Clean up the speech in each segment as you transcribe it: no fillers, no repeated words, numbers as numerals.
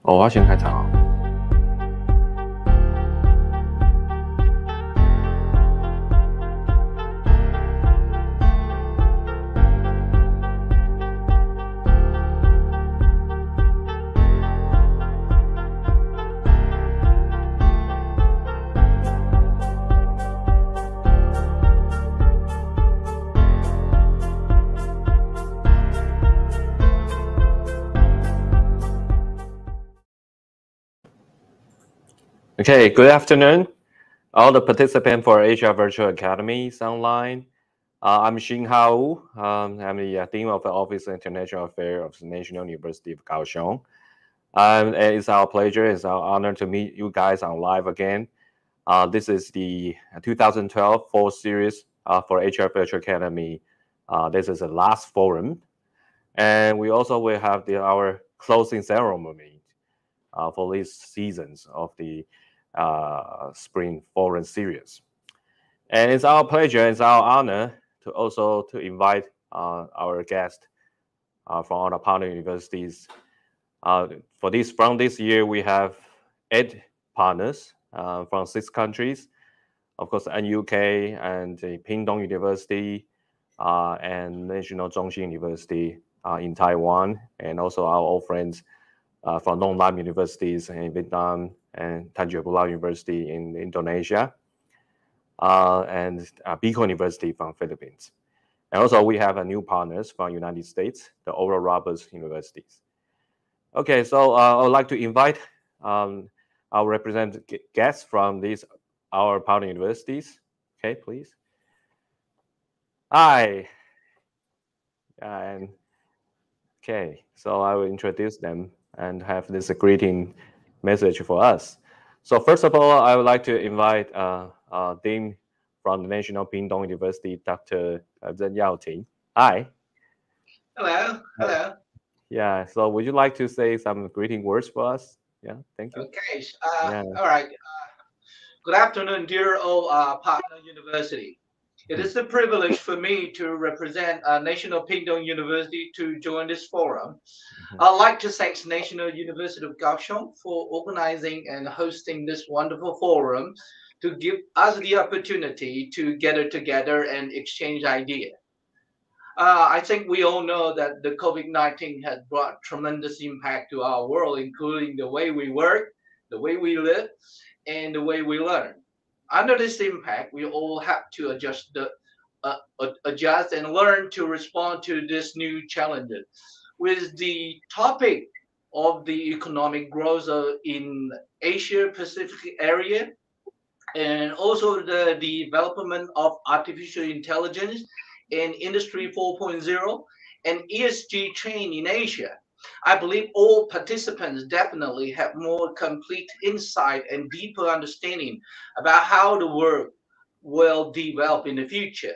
哦，我要先开场哦。Okay, good afternoon, all the participants for Asia Virtual Academies online. I'm Hsing. I'm the Dean of the Office of International Affairs of the National University of Kaohsiung. It's our pleasure, it's our honor to meet you guys on live again. This is the 2012 fall series for HR Virtual Academy. This is the last forum. And we also will have our closing ceremony for these seasons of the Spring Forum Series. And it's our pleasure, it's our honor to invite our guests from all the partner universities. From this year, we have 8 partners from 6 countries. Of course, NUK and the Pingdong University and National Zhongxin University in Taiwan, and also our old friends from Nong universities in Vietnam and Tanjung Pulau University in Indonesia, and Bicol University from Philippines. And also we have new partners from United States, the Oral Roberts Universities. Okay, so I would like to invite our representative guests from our partner universities. Okay, please. Hi. And okay, so I will introduce them and have this greeting message for us. So first of all, I would like to invite Dean from the National Pingdong University, Dr. Zhen Yaoting. Hi. Hello. Hello. Yeah, so would you like to say some greeting words for us? Yeah, thank you. Okay. Yeah. All right. Good afternoon, dear all partner university. It is a privilege for me to represent National Pingdong University to join this forum. I'd like to thank National University of Kaohsiung for organizing and hosting this wonderful forum to give us the opportunity to gather together and exchange ideas. I think we all know that the COVID-19 has brought tremendous impact to our world, including the way we work, the way we live, and the way we learn. Under this impact, we all have to adjust and learn to respond to this new challenges. With the topic of the economic growth in Asia Pacific area, and also the development of artificial intelligence in Industry 4.0 and ESG trend in Asia, I believe all participants definitely have more complete insight and deeper understanding about how the world will develop in the future.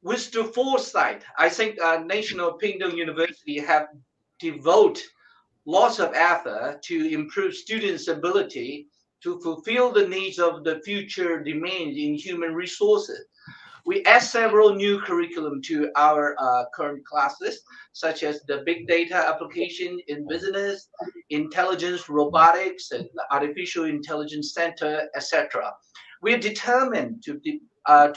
With the foresight, I think National Pingdong University have devoted lots of effort to improve students' ability to fulfill the needs of the future demands in human resources. We add several new curriculum to our current classes, such as the big data application in business, intelligence, robotics, and artificial intelligence center, etc. We're determined to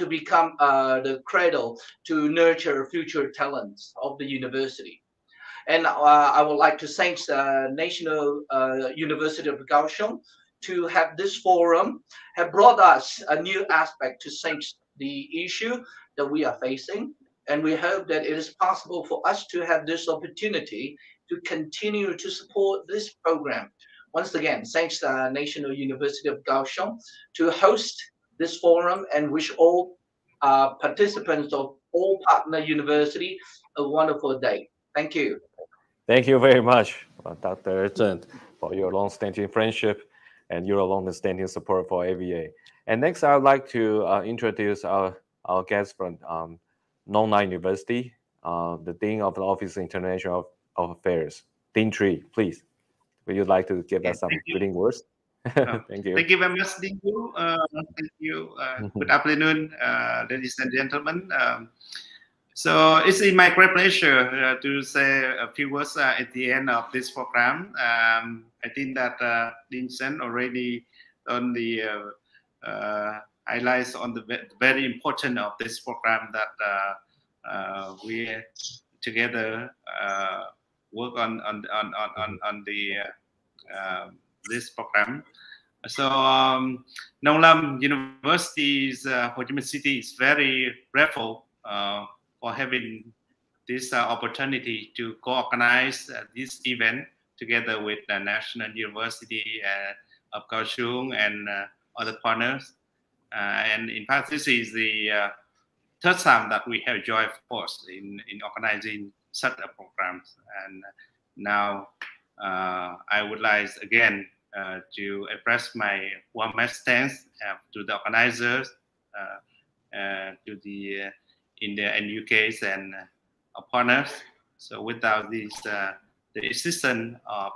become the cradle to nurture future talents of the university. And I would like to thank the National University of Kaohsiung to have this forum, have brought us a new aspect to think the issue that we are facing. And we hope that it is possible for us to have this opportunity to continue to support this program. Once again, thanks to National University of Kaohsiung to host this forum and wish all participants of all partner university a wonderful day. Thank you. Thank you very much, Dr. Zhen, for your long-standing friendship and your long-standing support for AVA. And next, I would like to introduce our guest from Nong University, the Dean of the Office of International Affairs, Dean Tree. Please, would you like to give us some greeting words? Thank you. Thank you very much, Dean. Thank you. Good afternoon, ladies and gentlemen. So it's my great pleasure to say a few words at the end of this program. I think that Vincent already on the highlights on the very important of this program that we together work on the this program. So Nong University's Ho Chi Minh City is very grateful for having this opportunity to co-organize this event together with the National University of Kaohsiung and other partners. And in fact, this is the third time that we have joined force in organizing such a programs. And now I would like again to express my warmest thanks to the organizers, to the India and UK's and partners. So without this, the existence of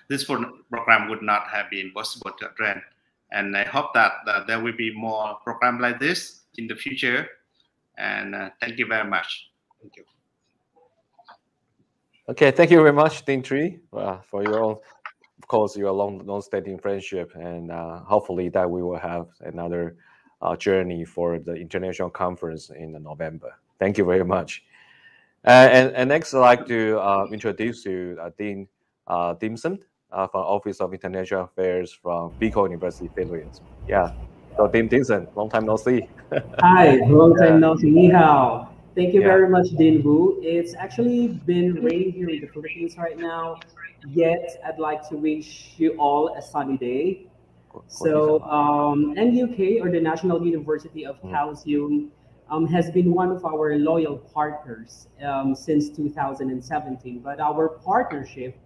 this program would not have been possible to attend. And I hope that there will be more programs like this in the future. And thank you very much. Thank you. Okay, thank you very much, Dean Tree, for your own, of course, your long-standing friendship, and hopefully that we will have another journey for the international conference in November. Thank you very much. And next, I'd like to introduce you Dean Dimson from Office of International Affairs from Bicol University, Philippines. Yeah, so Dean Dimson, long time no see. Hi, long time no see. Ni hao. Thank you very much, Din Wu. It's actually been raining here in the Philippines right now, yet I'd like to wish you all a sunny day. So NUK, or the National University of Kaohsiung, has been one of our loyal partners since 2017, but our partnership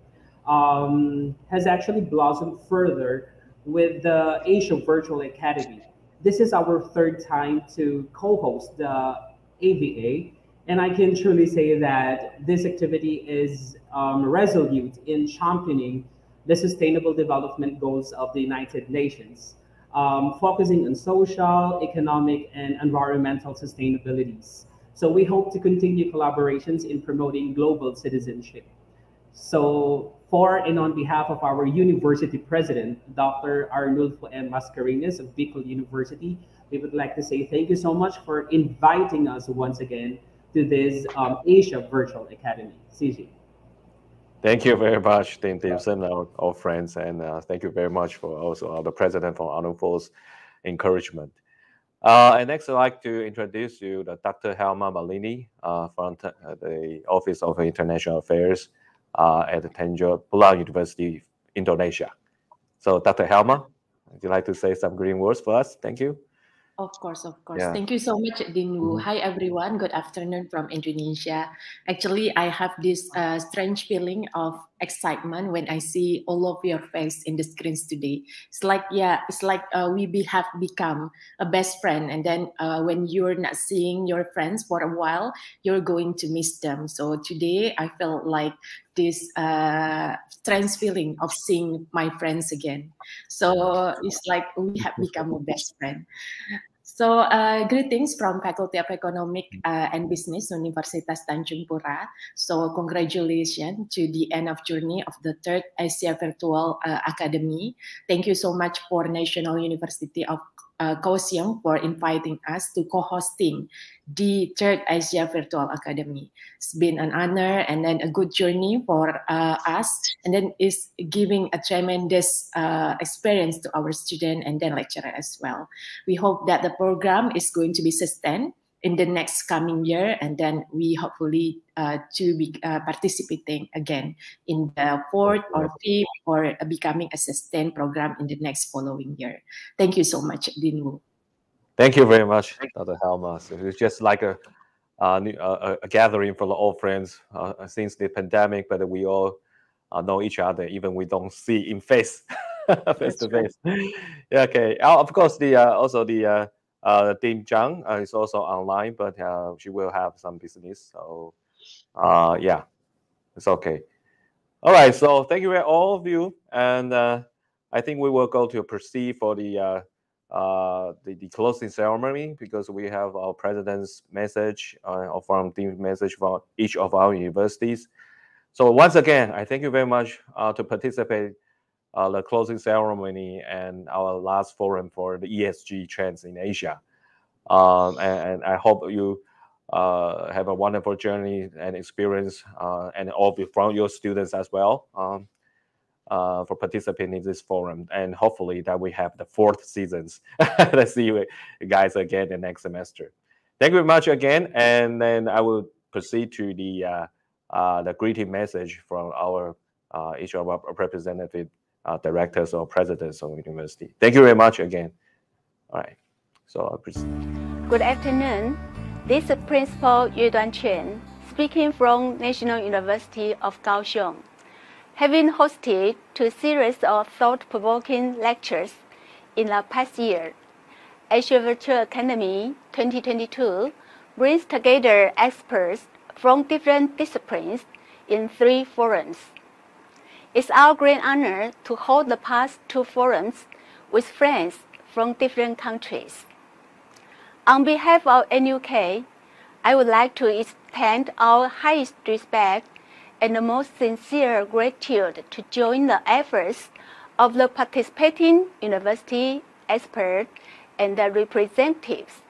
has actually blossomed further with the Asia Virtual Academy. This is our third time to co-host the AVA, and I can truly say that this activity is resolute in championing the Sustainable Development Goals of the United Nations, focusing on social, economic, and environmental sustainabilities. So we hope to continue collaborations in promoting global citizenship. So for and on behalf of our university president, Dr. Arnulfo M. Mascarenas of Bicol University, we would like to say thank you so much for inviting us once again to this Asia Virtual Academy. CG. Thank you very much, Dean Dimson, our friends, and thank you very much for also the president for Arnulfo's encouragement. And next, I'd like to introduce you to Dr. Helma Malini from the Office of International Affairs at Tanjung Pulau University, Indonesia. So, Dr. Helma, would you like to say some green words for us? Thank you. Of course. Yeah. Thank you so much, Din Wu. Hi, everyone. Good afternoon from Indonesia. Actually, I have this strange feeling of excitement when I see all of your face in the screens today. It's like, we have become a best friend. And then when you're not seeing your friends for a while, you're going to miss them. So today I felt like this strange feeling of seeing my friends again. So it's like we have become a best friend. So greetings from Faculty of Economic and Business, Universitas Tanjung Pura. So congratulations to the end of journey of the third Asia Virtual Academy. Thank you so much for National University of Kaohsiung for inviting us to co-hosting the third Asia Virtual Academy. It's been an honor and then a good journey for us, and then it's giving a tremendous experience to our student and then lecturer as well. We hope that the program is going to be sustained in the next coming year, and then we hopefully to be participating again in the fourth or fifth or becoming a sustained program in the next following year. Thank you so much, Din Wu. Thank you very much, Dr. Helma. So it's just like a gathering for the old friends since the pandemic, but we all know each other, even we don't see in face to face. Yeah, okay. Of course, Dean Chung is also online, but she will have some business. So, yeah, it's okay. All right. So, thank you all of you, and I think we will go to proceed for the the closing ceremony, because we have our president's message from the message for each of our universities. So once again, I thank you very much to participate the closing ceremony and our last forum for the ESG trends in Asia. And I hope you have a wonderful journey and experience, and all from your students as well, for participating in this forum. And hopefully that we have the 4th seasons. Let's see you guys again the next semester. Thank you very much again. And then I will proceed to the greeting message from our each of our representative directors or presidents of the university. Thank you very much again. All right. So I'll proceed. Good afternoon. This is Principal Yue Duan-Chen, speaking from National University of Kaohsiung. Having hosted 2 series of thought-provoking lectures in the past year, Asia Virtual Academy 2022 brings together experts from different disciplines in 3 forums. It's our great honor to hold the past 2 forums with friends from different countries. On behalf of NUK, I would like to extend our highest respect and the most sincere gratitude to join the efforts of the participating university experts and their representatives.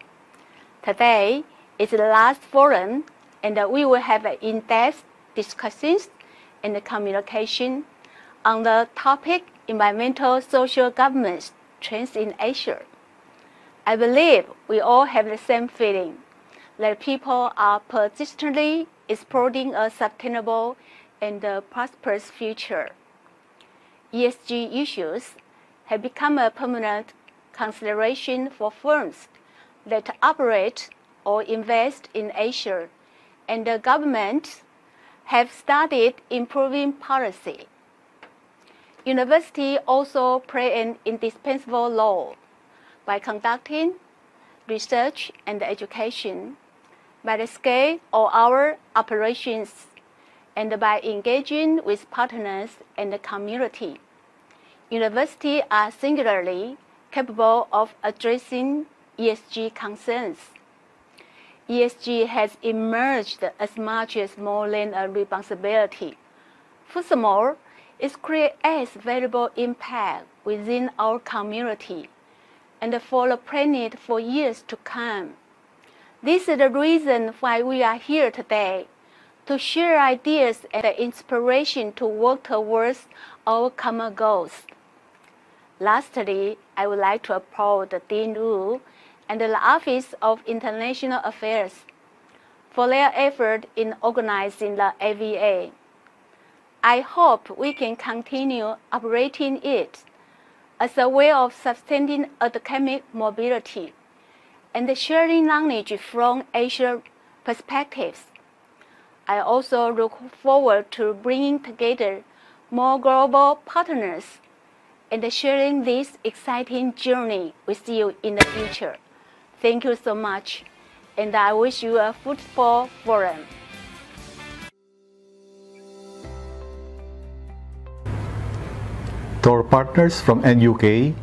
Today is the last forum, and we will have in-depth discussions and communication on the topic environmental social governance trends in Asia. I believe we all have the same feeling that people are persistently exploring a sustainable and prosperous future. ESG issues have become a permanent consideration for firms that operate or invest in Asia, and the government have started improving policy. Universities also play an indispensable role by conducting research and education, by the scale of our operations, and by engaging with partners and the community. Universities are singularly capable of addressing ESG concerns. ESG has emerged as much as more than a responsibility. Furthermore, it creates valuable impact within our community and for the planet for years to come. This is the reason why we are here today, to share ideas and inspiration to work towards our common goals. Lastly, I would like to applaud Dean Wu and the Office of International Affairs for their effort in organizing the AVA. I hope we can continue operating it as a way of sustaining academic mobility and sharing knowledge from Asian perspectives. I also look forward to bringing together more global partners and sharing this exciting journey with you in the future. Thank you so much, and I wish you a fruitful forum. To our partners from NUK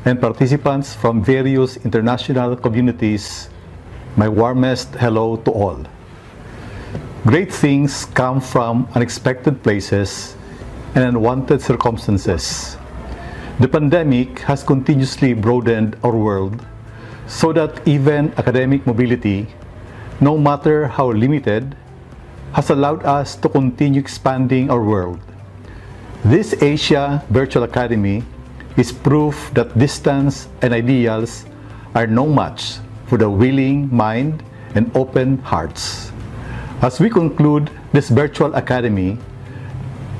and participants from various international communities, my warmest hello to all. Great things come from unexpected places and unwanted circumstances. The pandemic has continuously broadened our world so that even academic mobility, no matter how limited, has allowed us to continue expanding our world. This Asia Virtual Academy is proof that distance and ideals are no match for the willing mind and open hearts. As we conclude this virtual academy,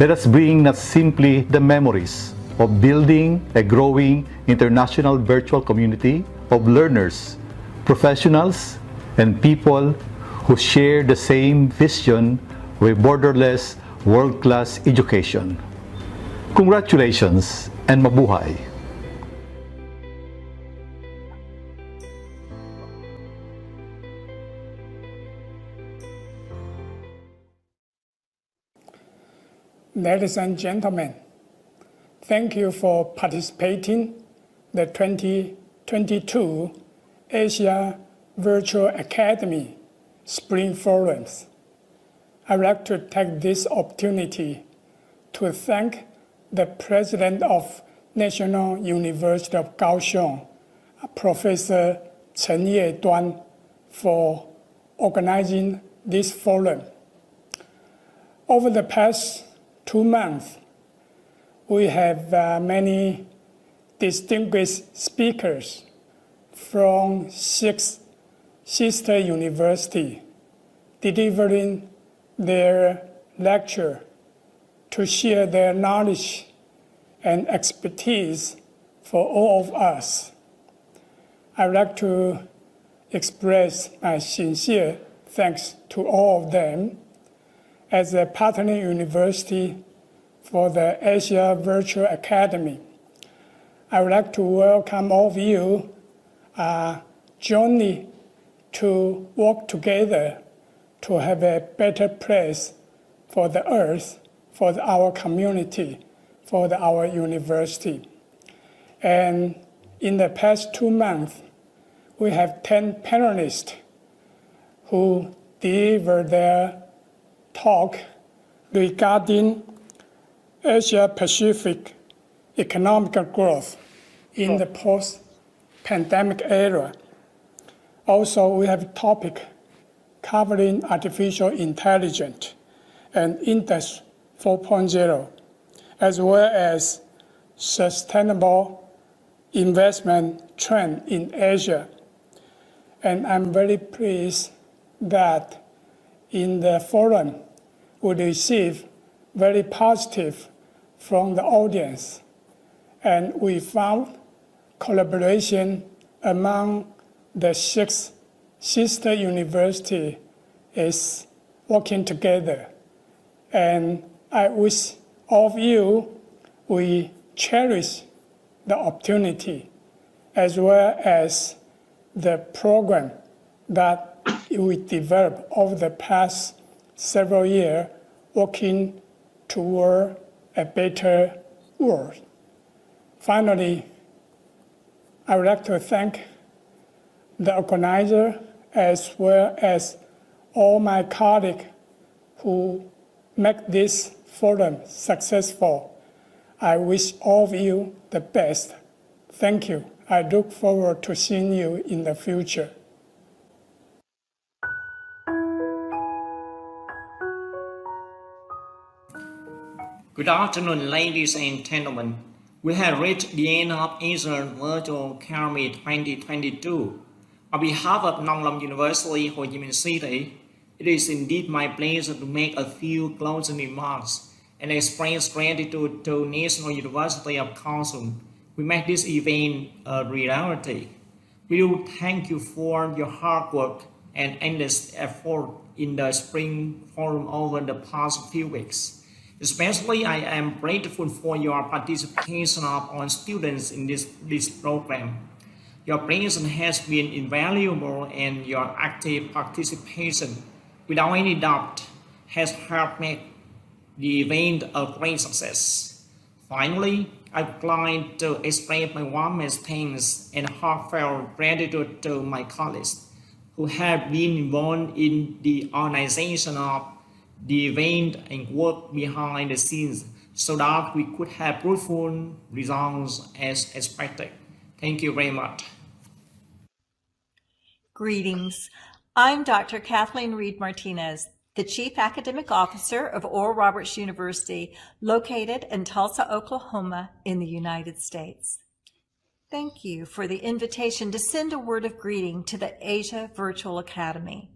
let us bring not simply the memories of building a growing international virtual community of learners, professionals, and people who share the same vision with borderless world-class education. Congratulations and mabuhay! Ladies and gentlemen, thank you for participating in the 2022 2022 Asia Virtual Academy Spring Forums. I'd like to take this opportunity to thank the President of National University of Kaohsiung, Professor Chen Duan, for organizing this forum. Over the past 2 months, we have many distinguished speakers from 6 sister universities delivering their lecture to share their knowledge and expertise for all of us. I'd like to express my sincere thanks to all of them. As a partner university for the Asia Virtual Academy, I would like to welcome all of you jointly to work together to have a better place for the earth, for our community, for our university. And in the past 2 months, we have 10 panelists who delivered their talk regarding Asia-Pacific economic growth in the post-pandemic era. Also, we have a topic covering artificial intelligence and Industry 4.0, as well as sustainable investment trend in Asia. And I'm very pleased that in the forum, we received very positive from the audience. And we found collaboration among the 6 sister universities is working together. And I wish all of you, we cherish the opportunity as well as the program that we developed over the past several years working toward a better world. Finally, I would like to thank the organizer as well as all my colleagues who make this forum successful. I wish all of you the best. Thank you. I look forward to seeing you in the future. Good afternoon, ladies and gentlemen. We have reached the end of Asia Virtual Academy 2022. On behalf of Nong University, Ho Chi Minh City, it is indeed my pleasure to make a few closing remarks and express gratitude to National University of Kaohsiung. We make this event a reality. We do thank you for your hard work and endless effort in the Spring Forum over the past few weeks. Especially, I am grateful for your participation of all students in this program. Your presence has been invaluable, and your active participation, without any doubt, has helped make the event a great success. Finally, I would like to express my warmest thanks and heartfelt gratitude to my colleagues who have been involved in the organization of the event and work behind the scenes so that we could have fruitful results as expected. Thank you very much. Greetings. I'm Dr. Kathleen Reed Martinez, the Chief Academic Officer of Oral Roberts University, located in Tulsa, Oklahoma, in the United States. Thank you for the invitation to send a word of greeting to the Asia Virtual Academy.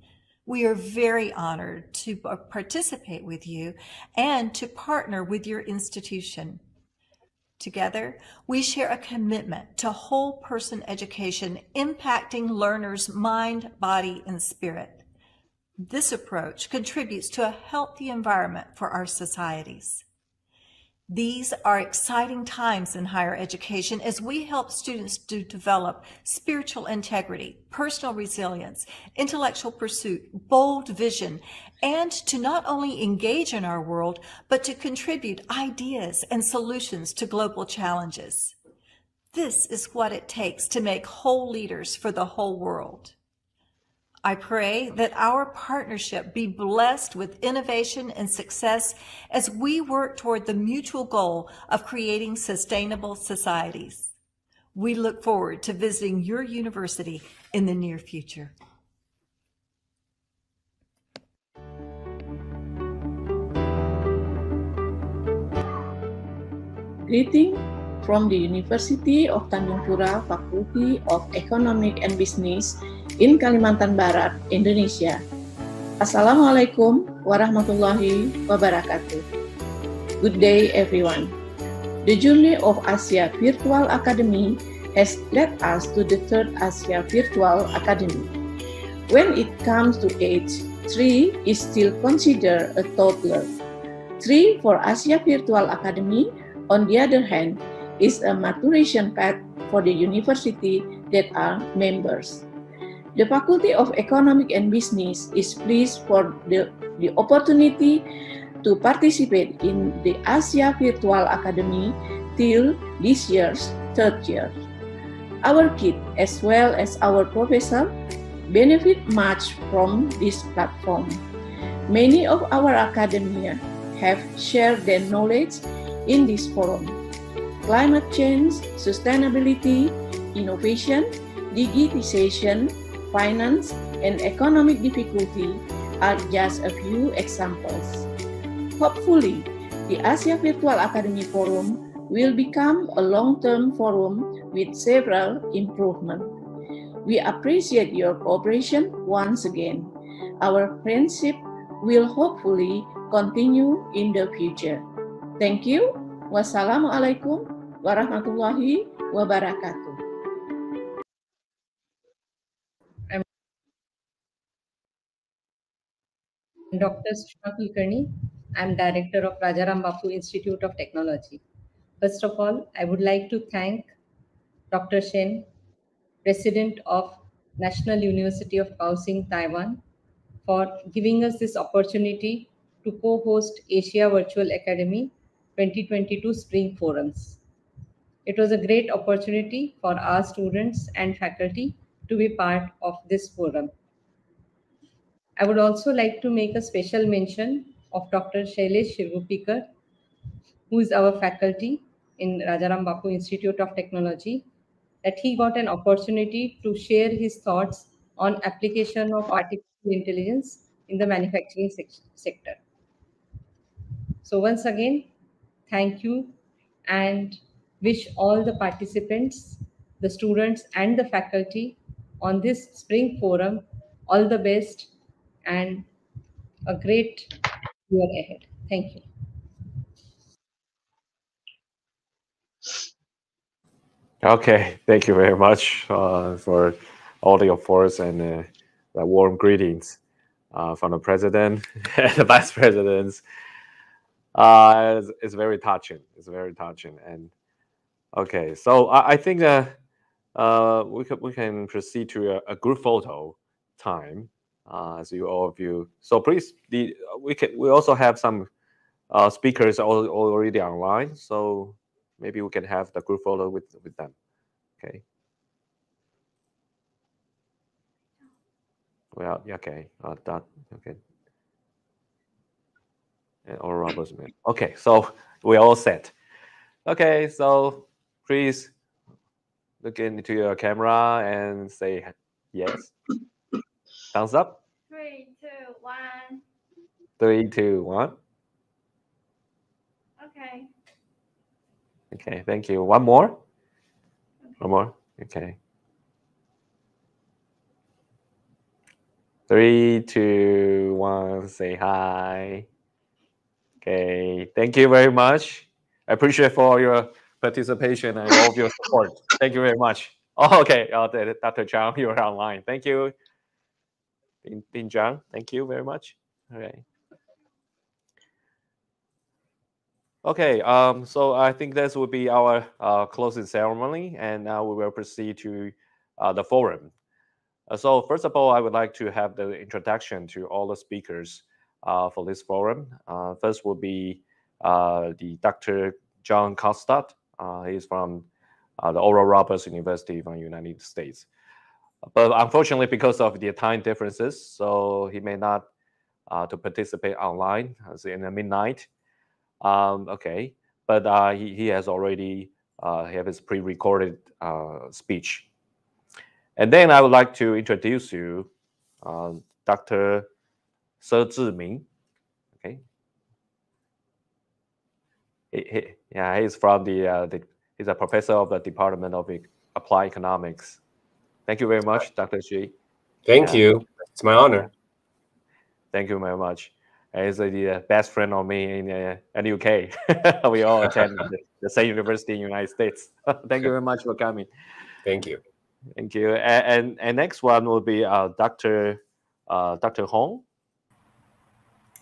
We are very honored to participate with you and to partner with your institution. Together, we share a commitment to whole person education impacting learners' mind, body, and spirit. This approach contributes to a healthy environment for our societies. These are exciting times in higher education as we help students to develop spiritual integrity, personal resilience, intellectual pursuit, bold vision, and to not only engage in our world, but to contribute ideas and solutions to global challenges. This is what it takes to make whole leaders for the whole world. I pray that our partnership be blessed with innovation and success as we work toward the mutual goal of creating sustainable societies. We look forward to visiting your university in the near future. Greeting from the University of Tanjung Pura Faculty of Economic and Business in Kalimantan Barat, Indonesia. Assalamualaikum warahmatullahi wabarakatuh. Good day, everyone. The journey of Asia Virtual Academy has led us to the third Asia Virtual Academy. When it comes to age, 3 is still considered a toddler. 3 for Asia Virtual Academy, on the other hand, is a maturation path for the university that are members. The Faculty of Economic and Business is pleased for the opportunity to participate in the Asia Virtual Academy till this year's third year. Our kids, as well as our professors, benefit much from this platform. Many of our academia have shared their knowledge in this forum. Climate change, sustainability, innovation, digitization, finance, and economic difficulty are just a few examples. Hopefully, the Asia Virtual Academy Forum will become a long-term forum with several improvements. We appreciate your cooperation once again. Our friendship will hopefully continue in the future. Thank you. Wassalamualaikum warahmatullahi wabarakatuh. I'm Dr. Sushma Kulkarni. I'm Director of Rajaram Bapu Institute of Technology. First of all, I would like to thank Dr. Shen, President of National University of Kaohsiung, Taiwan, for giving us this opportunity to co-host Asia Virtual Academy 2022 Spring Forums. It was a great opportunity for our students and faculty to be part of this forum. I would also like to make a special mention of Dr. Shailesh Shirgupikar, who is our faculty in Rajaram Bapu Institute of Technology, that he got an opportunity to share his thoughts on application of artificial intelligence in the manufacturing sector. So once again, thank you and wish all the participants, the students and the faculty on this spring forum all the best and a great year ahead. Thank you. Okay, thank you very much for all the efforts and the warm greetings from the president and the vice presidents. It's very touching. It's very touching. And okay, so I think we can proceed to a group photo time as you all of you. So please, we also have some speakers already online. So maybe we can have the group photo with them. Okay. Well, okay. That okay. And all Robert Smith. Okay, so we're all set. Okay, so please look into your camera and say yes. Thumbs up. 3, 2, 1. 3, 2, 1. Okay. Okay, thank you. One more. Okay. One more. Okay. 3, 2, 1. Say hi. Okay, thank you very much. I appreciate for your participation and all of your support. Thank you very much. Oh, okay, Dr. Chung, you're online. Thank you. Din Zhang, thank you very much. Okay. Okay, so I think this will be our closing ceremony, and now we will proceed to the forum. So first of all, I would like to have the introduction to all the speakers for this forum. First will be the Dr. John Kostad. He's from the Oral Roberts University from the United States. But unfortunately, because of the time differences, so he may not to participate online as in the midnight. Okay, but he has already have his pre-recorded speech. And then I would like to introduce you Dr. Chih-Min. Okay. He's from he's a professor of the Department of Applied Economics. Thank you very much, Dr. Xi. Thank you. It's my honor. Thank you very much. He's the best friend of me in the UK. We all attend the same university in the United States. Thank you very much for coming. Thank you. Thank you. And next one will be Dr. Hoang.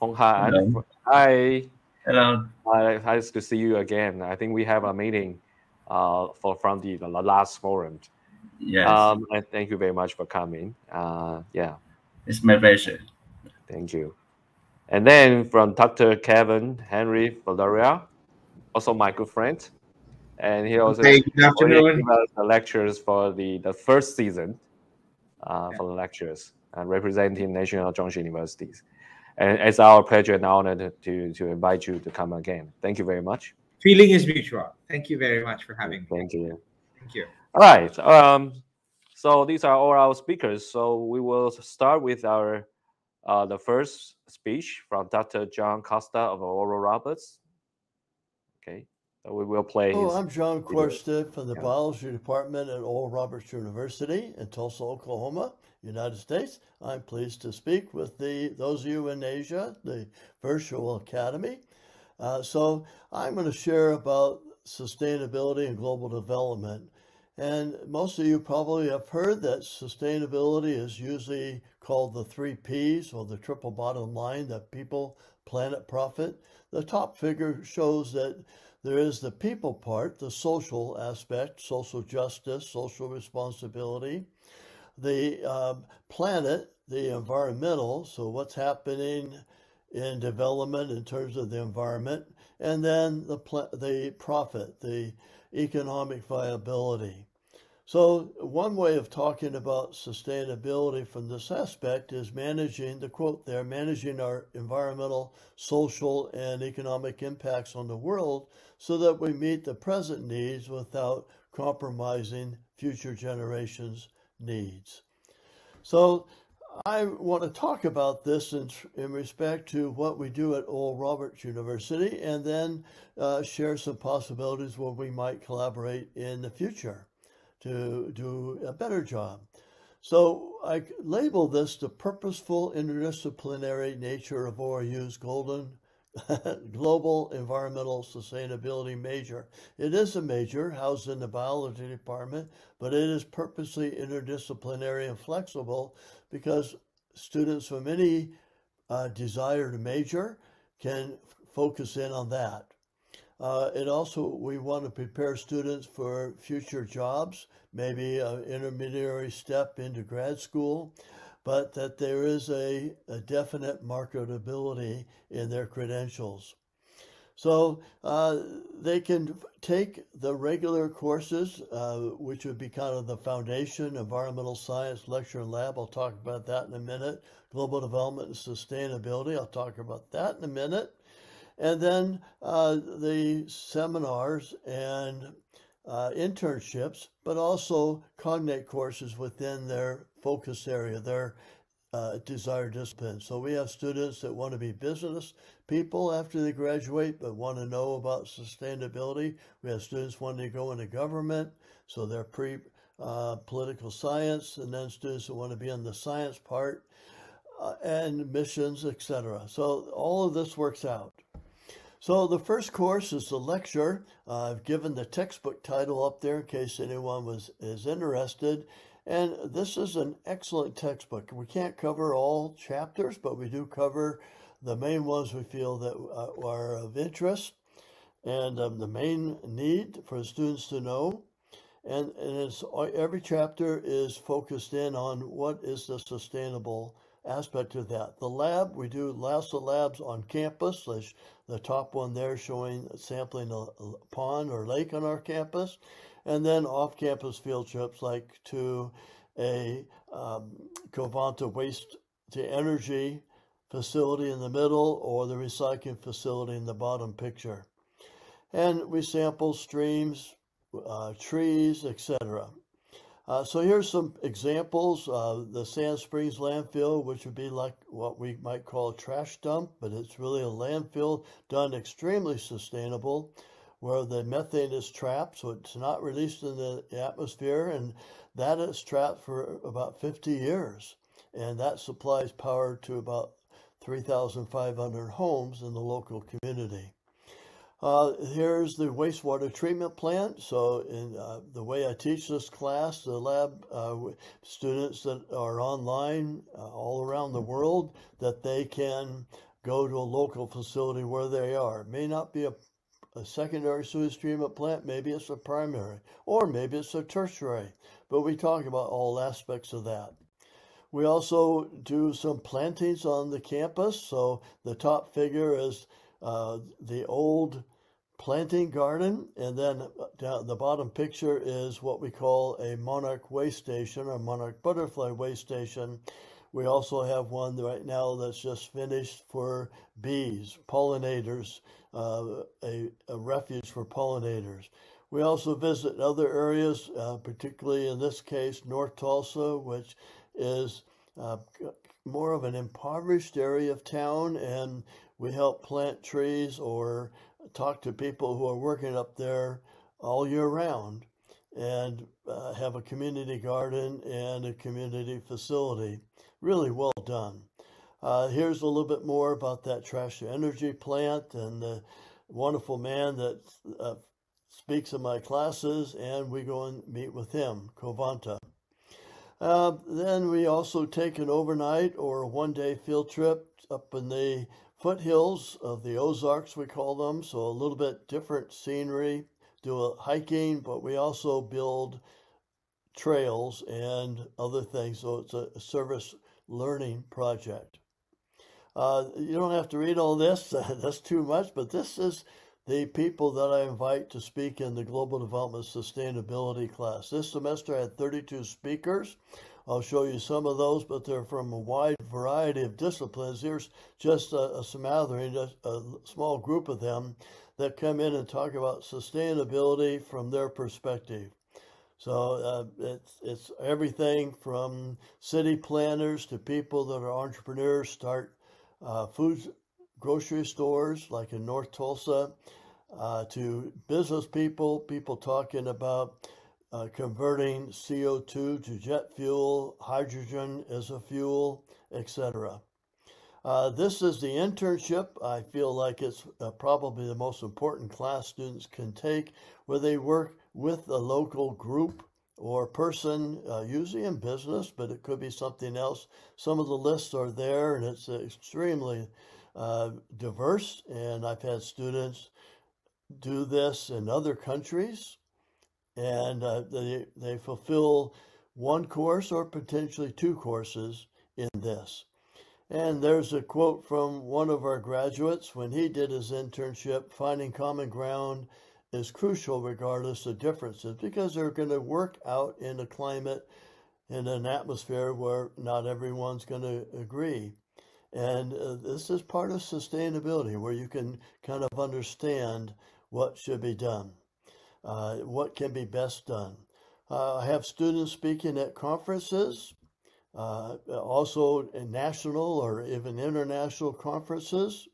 Hoang Han. Hello. Hi. Hello. Nice to see you again. I think we have a meeting from the last forum. Yes. And thank you very much for coming. Yeah. It's my pleasure. Thank you. And then from Dr. Kevin Henry Valeria, also my good friend. And he also good afternoon. Gave us the lectures for the first season for the lectures representing national Zhongshan universities. And it's our pleasure and honor to invite you to come again. Thank you very much. Feeling is mutual. Thank you very much for having me. Thank you. Thank you. All right. So these are all our speakers. So we will start with our the first speech from Dr. John Kostad of Oral Roberts. Okay. So we will play. I'm John Kostad from the Biology Department at Oral Roberts University in Tulsa, Oklahoma, United States. I'm pleased to speak with those of you in Asia, the Virtual Academy. So I'm going to share about sustainability and global development. And most of you probably have heard that sustainability is usually called the 3 Ps, or the triple bottom line, that people, planet, profit. The top figure shows that there is the people part, the social aspect, social justice, social responsibility. The planet, the environmental, so what's happening in development in terms of the environment. And then the profit, the economic viability. So one way of talking about sustainability from this aspect is managing, the quote there, managing our environmental, social, and economic impacts on the world so that we meet the present needs without compromising future generations' needs. So I want to talk about this in respect to what we do at Oral Roberts University, and then share some possibilities where we might collaborate in the future to do a better job. So I label this the purposeful interdisciplinary nature of ORU's Global Environmental Sustainability major. It is a major housed in the biology department, but it is purposely interdisciplinary and flexible because students from any desired major can focus in on that. We want to prepare students for future jobs, maybe an intermediary step into grad school, but that there is a definite marketability in their credentials. So they can take the regular courses, which would be kind of the foundation, environmental science, lecture and lab. I'll talk about that in a minute. Global development and sustainability. I'll talk about that in a minute. And then the seminars and internships, but also cognate courses within their focus area, their desired discipline. So we have students that want to be business people after they graduate, but want to know about sustainability. We have students wanting to go into government, so they're political science, and then students that want to be in the science part and missions, etc. So all of this works out. So the first course is the lecture. I've given the textbook title up there in case anyone is interested. And this is an excellent textbook. We can't cover all chapters, but we do cover the main ones we feel that are of interest and the main need for students to know. And every chapter is focused in on what is the sustainable aspect of that. The lab, we do lots of labs on campus. the top one there showing sampling a pond or lake on our campus, and then off-campus field trips like to a Covanta waste to energy facility in the middle or the recycling facility in the bottom picture. And we sample streams, trees, etc. So here's some examples. The Sand Springs landfill, which would be like what we might call a trash dump, but it's really a landfill done extremely sustainable, where the methane is trapped, so it's not released in the atmosphere, and that is trapped for about 50 years. And that supplies power to about 3,500 homes in the local community. Here's the wastewater treatment plant. So in the way I teach this class, the lab students that are online all around the world, that they can go to a local facility where they are. It may not be a secondary sewage treatment plant, maybe it's a primary, or maybe it's a tertiary, but we talk about all aspects of that. We also do some plantings on the campus. So the top figure is the old planting garden, and then down the bottom picture is what we call a monarch waste station or monarch butterfly waste station. We also have one right now that's just finished for bees, pollinators, a refuge for pollinators. We also visit other areas, particularly in this case, North Tulsa, which is more of an impoverished area of town, and we help plant trees or talk to people who are working up there all year round, and have a community garden and a community facility. Really well done. Here's a little bit more about that trash to energy plant and the wonderful man that speaks in my classes, and we go and meet with him, Covanta. Then we also take an overnight or a one-day field trip up in the foothills of the Ozarks, we call them, so a little bit different scenery, do a hiking, but we also build trails and other things, so it's a service learning project. You don't have to read all this, that's too much, but this is the people that I invite to speak in the Global Development Sustainability class. This semester I had 32 speakers. I'll show you some of those, but they're from a wide variety of disciplines. Here's just a smattering, a small group of them that come in and talk about sustainability from their perspective. So it's everything from city planners to people that are entrepreneurs, start food grocery stores like in North Tulsa, to business people talking about converting CO2 to jet fuel, hydrogen as a fuel, etc. This is the internship. I feel like it's probably the most important class students can take, where they work with a local group or person, usually in business, but it could be something else. Some of the lists are there, and it's extremely diverse, and I've had students do this in other countries, and they fulfill one course or potentially two courses in this. And there's a quote from one of our graduates when he did his internship: finding common ground is crucial regardless of differences, because they're going to work out in a climate, in an atmosphere where not everyone's going to agree. And this is part of sustainability, where you can kind of understand what should be done, what can be best done. I have students speaking at conferences, also in national or even international conferences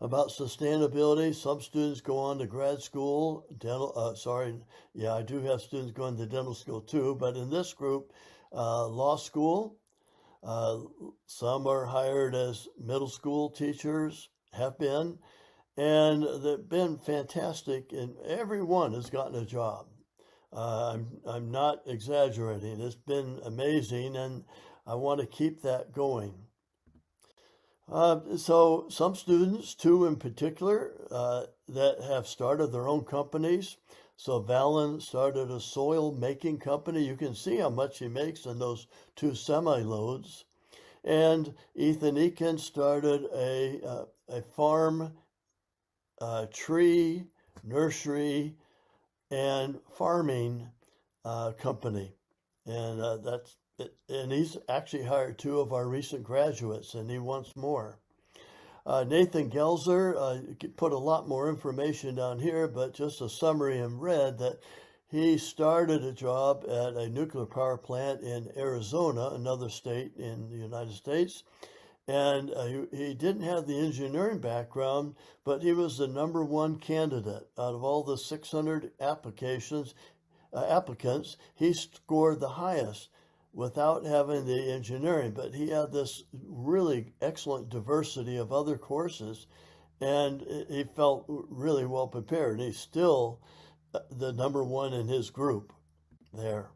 about sustainability. Some students go on to grad school, I do have students going to dental school too, but in this group, law school. Some are hired as middle school teachers, have been, and they've been fantastic, and everyone has gotten a job. I'm not exaggerating. It's been amazing, and I want to keep that going. So some students, two in particular, that have started their own companies. So Valen started a soil making company. You can see how much he makes in those two semi-loads. And Ethan Ekin started a a farm, tree, nursery, and farming company. And that's it. And he's actually hired 2 of our recent graduates, and he wants more. Nathan Gelzer put a lot more information down here, but just a summary in red that he started a job at a nuclear power plant in Arizona, another state in the United States. And he didn't have the engineering background, but he was the #1 candidate out of all the 600 applicants. He scored the highest without having the engineering, but he had this really excellent diversity of other courses, and he felt really well prepared. He's still the #1 in his group there.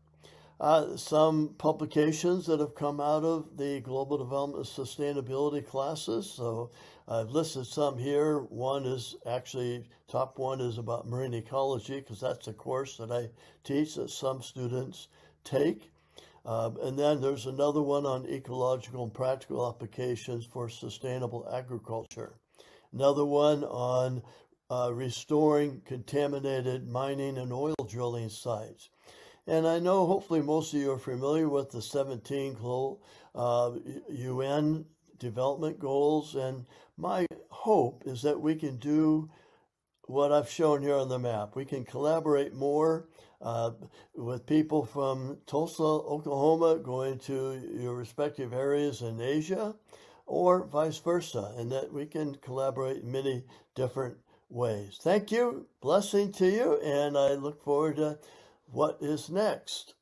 Some publications that have come out of the Global Development Sustainability classes. So I've listed some here. One is actually, top one is about marine ecology, because that's a course that I teach that some students take. And then there's another one on ecological and practical applications for sustainable agriculture. Another one on restoring contaminated mining and oil drilling sites. And I know hopefully most of you are familiar with the 17 UN development goals. And my hope is that we can do what I've shown here on the map. We can collaborate more with people from Tulsa, Oklahoma, going to your respective areas in Asia, or vice versa, and that we can collaborate in many different ways. Thank you. Blessing to you, and I look forward to what is next.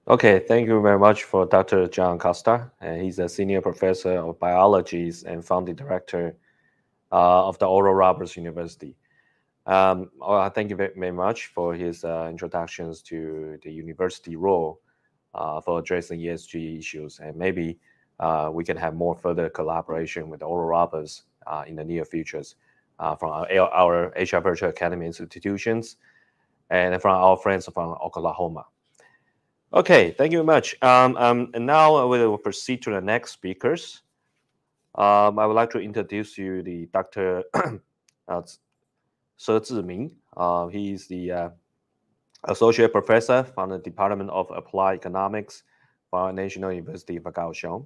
Okay, thank you very much for Dr. John Kostad. He's a senior professor of biology and founding director of the Oral Roberts University. Thank you very much for his introductions to the university role for addressing ESG issues, and maybe we can have more further collaboration with Oral Roberts in the near futures from our Asia Virtual Academy institutions and from our friends from Oklahoma. Okay, thank you very much. And now we will proceed to the next speakers. I would like to introduce you the Dr. Chih-Min. He is the associate professor from the Department of Applied Economics for National University of Kaohsiung.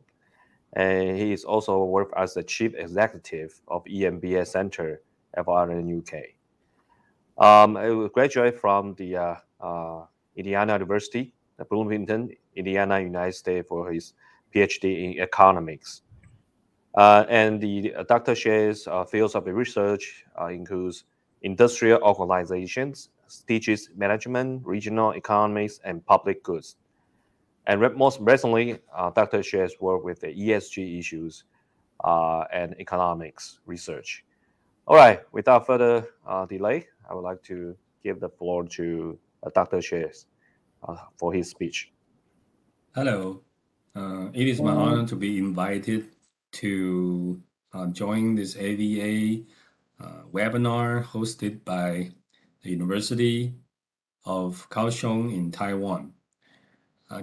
And he is also worked as the chief executive of EMBA Center in the UK. He graduated from the Indiana University, Bloomington, Indiana, United States, for his PhD in economics. And the Dr. Chih's fields of research includes industrial organizations, teaches management, regional economics, and public goods. And most recently, Dr. Chih has worked with the ESG issues and economics research. All right, without further delay, I would like to give the floor to Dr. Chih for his speech. Hello. It is my honor to be invited to join this AVA webinar hosted by the University of Kaohsiung in Taiwan.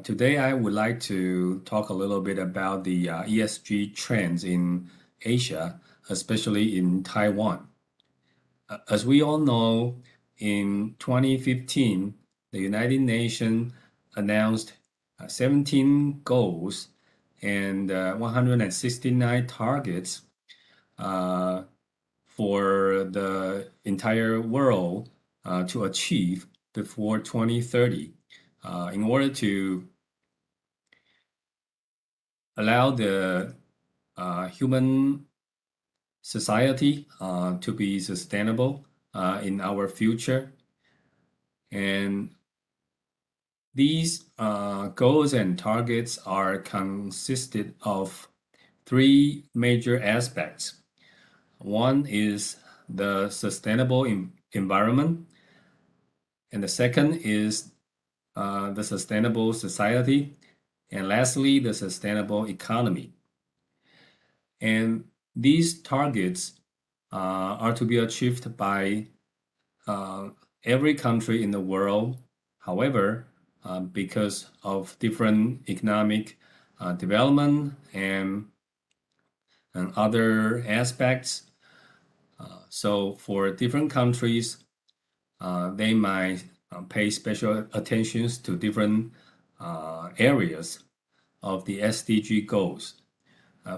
Today, I would like to talk a little bit about the ESG trends in Asia, especially in Taiwan. As we all know, in 2015, the United Nations announced 17 goals and 169 targets for the entire world to achieve before 2030 in order to allow the human society to be sustainable in our future. And these goals and targets are consisted of 3 major aspects. One is the sustainable environment, and the second is the sustainable society, and lastly, the sustainable economy. And these targets are to be achieved by every country in the world. However, because of different economic development and other aspects. So for different countries, they might pay special attentions to different areas of the SDG goals.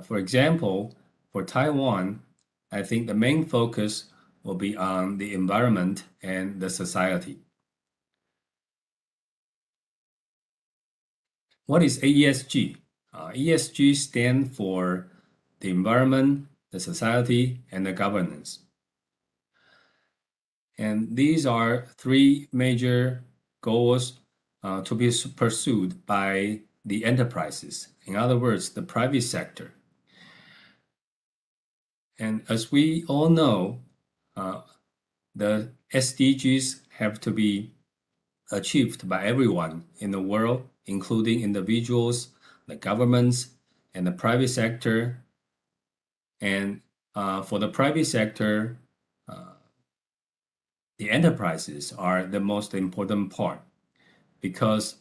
For example, for Taiwan, I think the main focus will be on the environment and the society. What is ESG? ESG stands for the environment, the society, and the governance. And these are three major goals to be pursued by the enterprises. In other words, the private sector. And as we all know, the SDGs have to be achieved by everyone in the world, including individuals, the governments, and the private sector. And for the private sector, the enterprises are the most important part because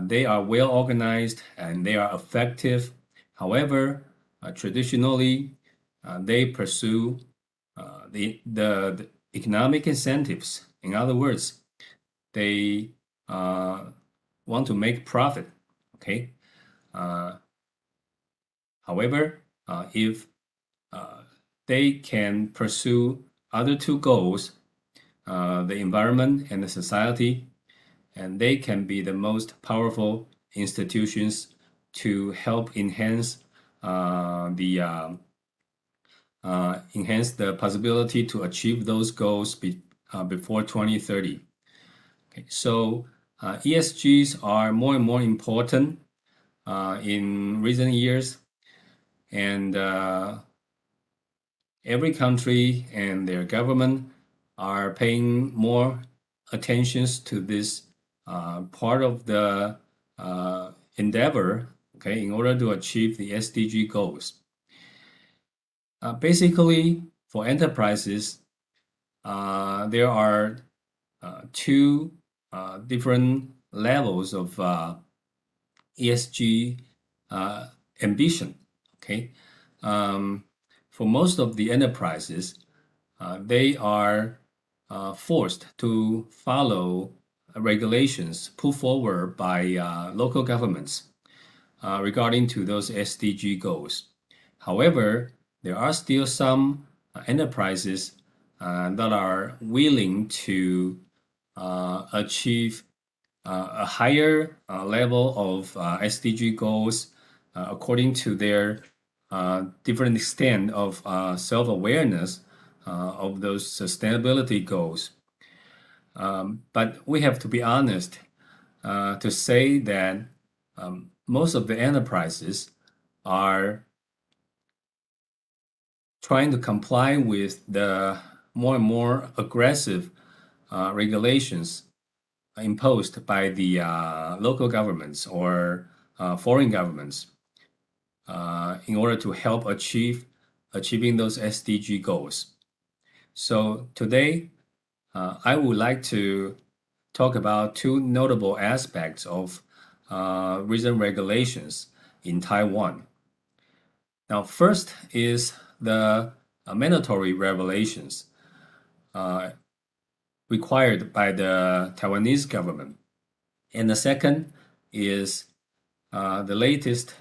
they are well organized and they are effective. However, traditionally, they pursue the economic incentives. In other words, they want to make profit. Okay. However, if they can pursue other two goals, the environment and the society, and they can be the most powerful institutions to help enhance the possibility to achieve those goals before 2030. Okay, so ESGs are more and more important in recent years, and every country and their government are paying more attentions to this part of the endeavor, okay, in order to achieve the SDG goals. Basically, for enterprises, there are two different levels of ESG ambition. Okay, for most of the enterprises, they are forced to follow regulations put forward by local governments regarding to those SDG goals. However, there are still some enterprises that are willing to achieve a higher level of SDG goals according to their different extent of self-awareness of those sustainability goals. But we have to be honest to say that most of the enterprises are trying to comply with the more and more aggressive regulations imposed by the local governments or foreign governments in order to help achieving those SDG goals. So today, I would like to talk about two notable aspects of recent regulations in Taiwan. Now, first is the mandatory regulations required by the Taiwanese government. And the second is the latest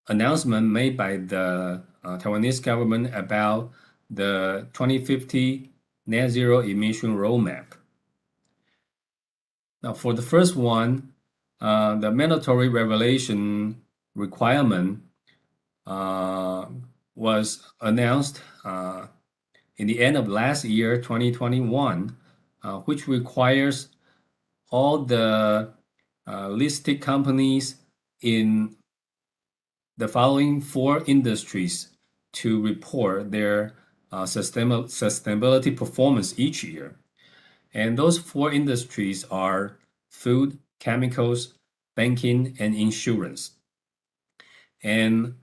announcement made by the Taiwanese government about the 2050 net zero emission roadmap. Now, for the first one, the mandatory regulation requirement was announced in the end of last year, 2021, which requires all the listed companies in the following four industries to report their sustainability performance each year. And those four industries are food, chemicals, banking, and insurance. And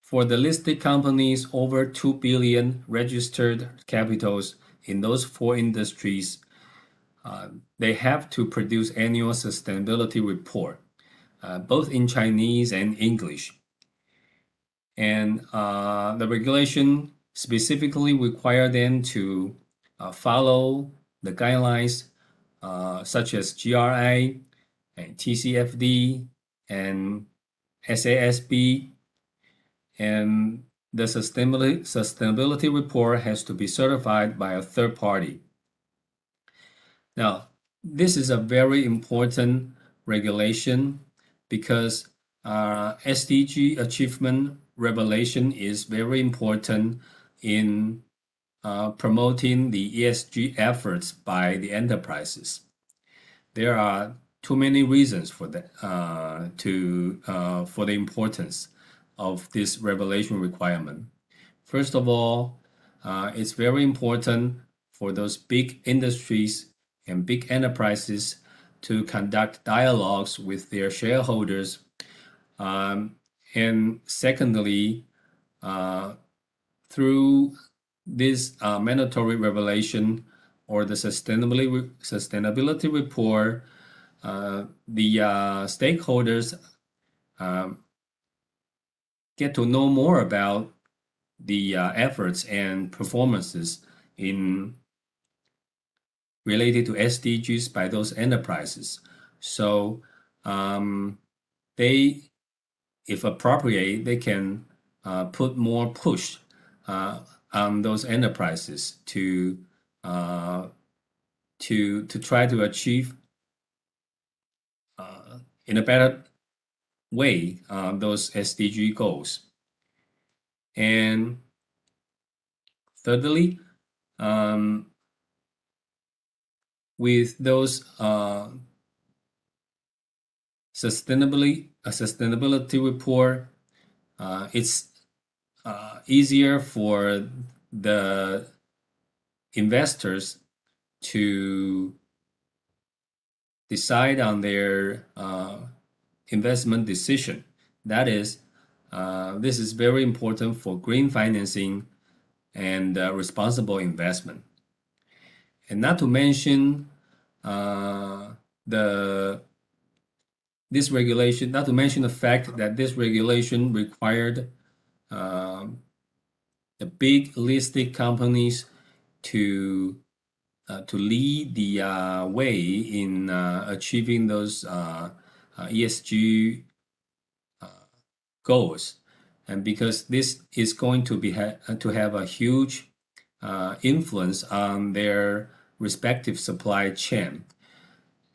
for the listed companies over 2 billion registered capitals in those four industries, they have to produce annual sustainability report, both in Chinese and English. And the regulation specifically require them to follow the guidelines such as GRI and TCFD and SASB, and the sustainability report has to be certified by a third party. Now, this is a very important regulation because SDG achievement revelation is very important in promoting the ESG efforts by the enterprises. There are too many reasons for that for the importance of this revelation requirement. First of all, it's very important for those big industries and big enterprises to conduct dialogues with their shareholders. And secondly, through this mandatory revelation or the sustainability report, the stakeholders get to know more about the efforts and performances related to SDGs by those enterprises. So they, if appropriate, they can put more push on those enterprises to try to achieve in a better way those SDG goals. And thirdly, with those sustainability report, it's easier for the investors to decide on their investment decision. That is, this is very important for green financing and responsible investment. And not to mention this regulation, not to mention the fact that this regulation required the big listed companies to lead the way in achieving those ESG goals, and because this is going to be to have a huge influence on their respective supply chain,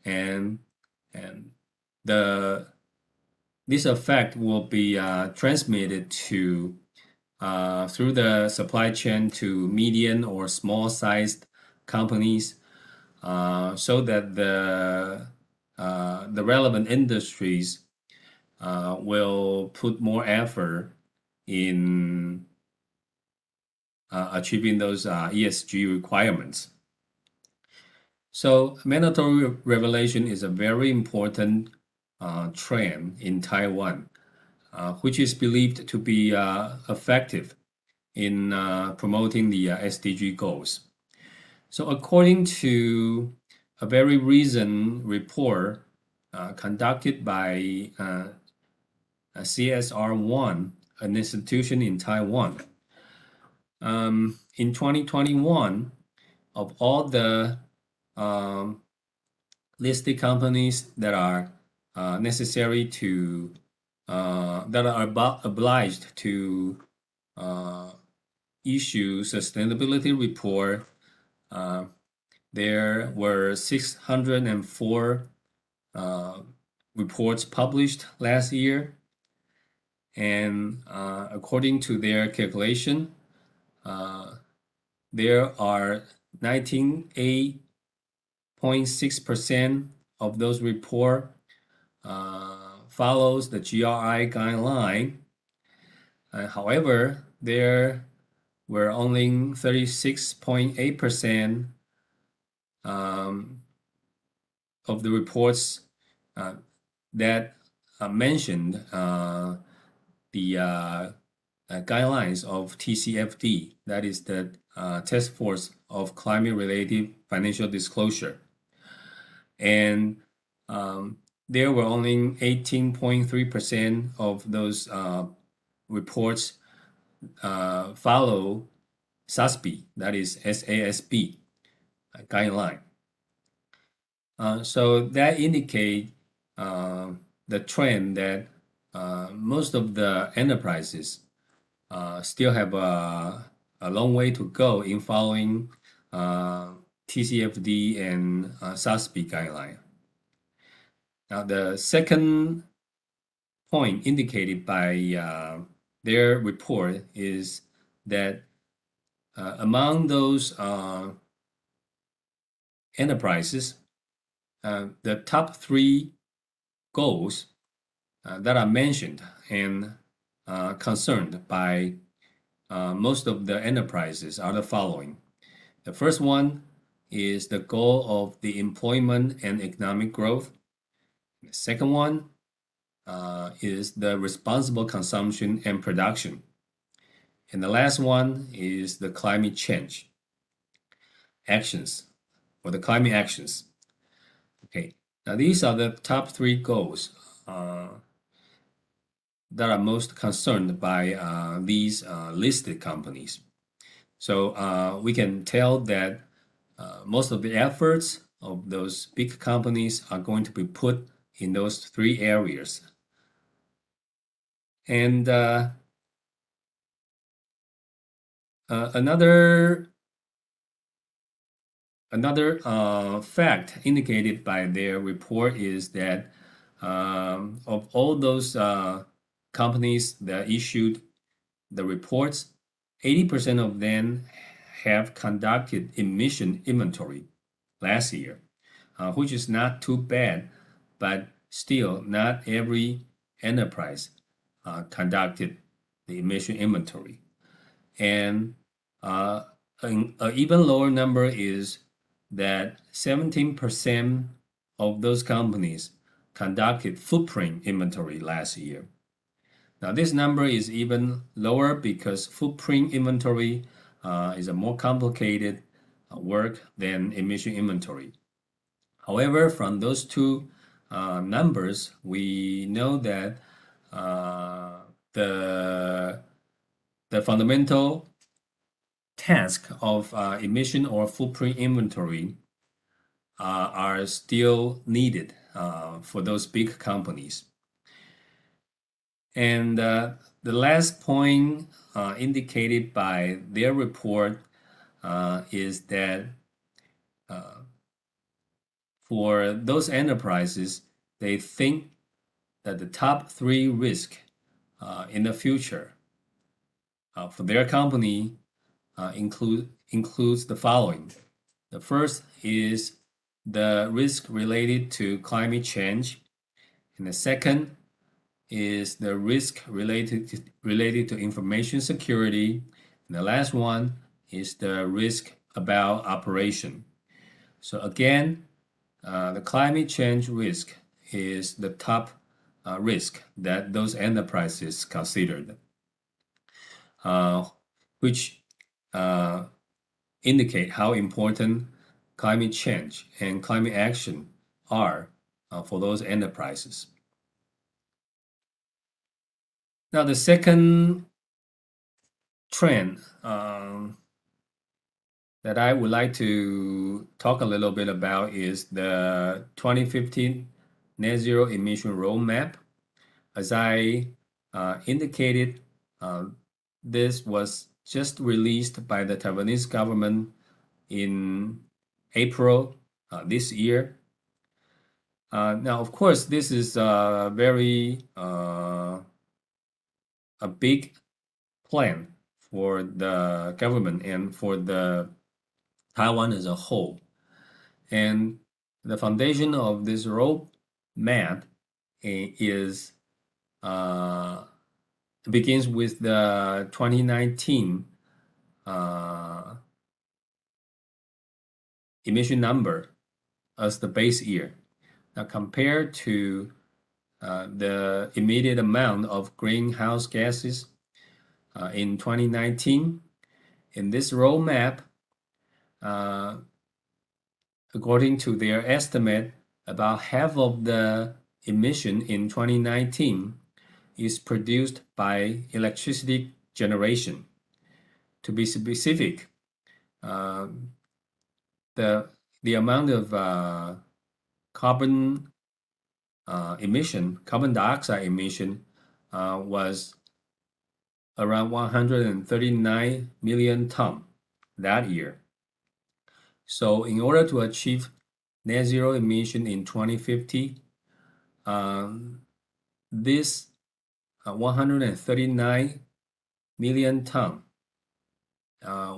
and this effect will be transmitted to through the supply chain to medium or small sized companies, so that the relevant industries will put more effort in achieving those ESG requirements. So mandatory revelation is a very important trend in Taiwan, which is believed to be effective in promoting the SDG goals. So according to a very recent report conducted by CSR1, an institution in Taiwan, in 2021, of all the listed companies that are necessary to that are obliged to issue sustainability report, there were 604 reports published last year, and according to their calculation, there are 98.6% of those reports follows the GRI guideline. However, there were only 36.8% of the reports that mentioned the guidelines of TCFD, that is the Task Force of Climate-Related Financial Disclosure. and there were only 18.3% of those reports follow SASB, that is SASB guideline. So that indicate the trend that most of the enterprises still have a long way to go in following TCFD and SASB guideline. Now, the second point indicated by their report is that among those enterprises, the top 3 goals that are mentioned and concerned by most of the enterprises are the following. The first one is the goal of the employment and economic growth. The second one is the responsible consumption and production. And the last one is the climate change actions, or the climate actions. Okay, now these are the top 3 goals that are most concerned by these listed companies. So we can tell that most of the efforts of those big companies are going to be put in those 3 areas. And another fact indicated by their report is that of all those companies that issued the reports, 80% of them have conducted emission inventory last year, which is not too bad, but still not every enterprise conducted the emission inventory. And an even lower number is that 17% of those companies conducted footprint inventory last year. Now, this number is even lower because footprint inventory is a more complicated work than emission inventory. However, from those 2 numbers, we know that the fundamental task of emission or footprint inventory are still needed for those big companies. And the last point indicated by their report is that for those enterprises, they think that the top 3 risks in the future for their company includes the following. The first is the risk related to climate change, and the second is the risk related to information security, and the last one is the risk about operation. So again, the climate change risk is the top risk that those enterprises considered, which indicate how important climate change and climate action are for those enterprises. Now, the second trend that I would like to talk a little bit about is the 2015 Net Zero Emission Roadmap. As I indicated, this was just released by the Taiwanese government in April this year. Now, of course, this is a very a big plan for the government and for the Taiwan as a whole. And the foundation of this roadmap is begins with the 2019 emission number as the base year. Now, compared to the immediate amount of greenhouse gases in 2019, in this roadmap, according to their estimate, about half of the emission in 2019 is produced by electricity generation. To be specific, the amount of carbon dioxide emission was around 139 million tons that year. So in order to achieve net zero emission in 2050, this 139 million ton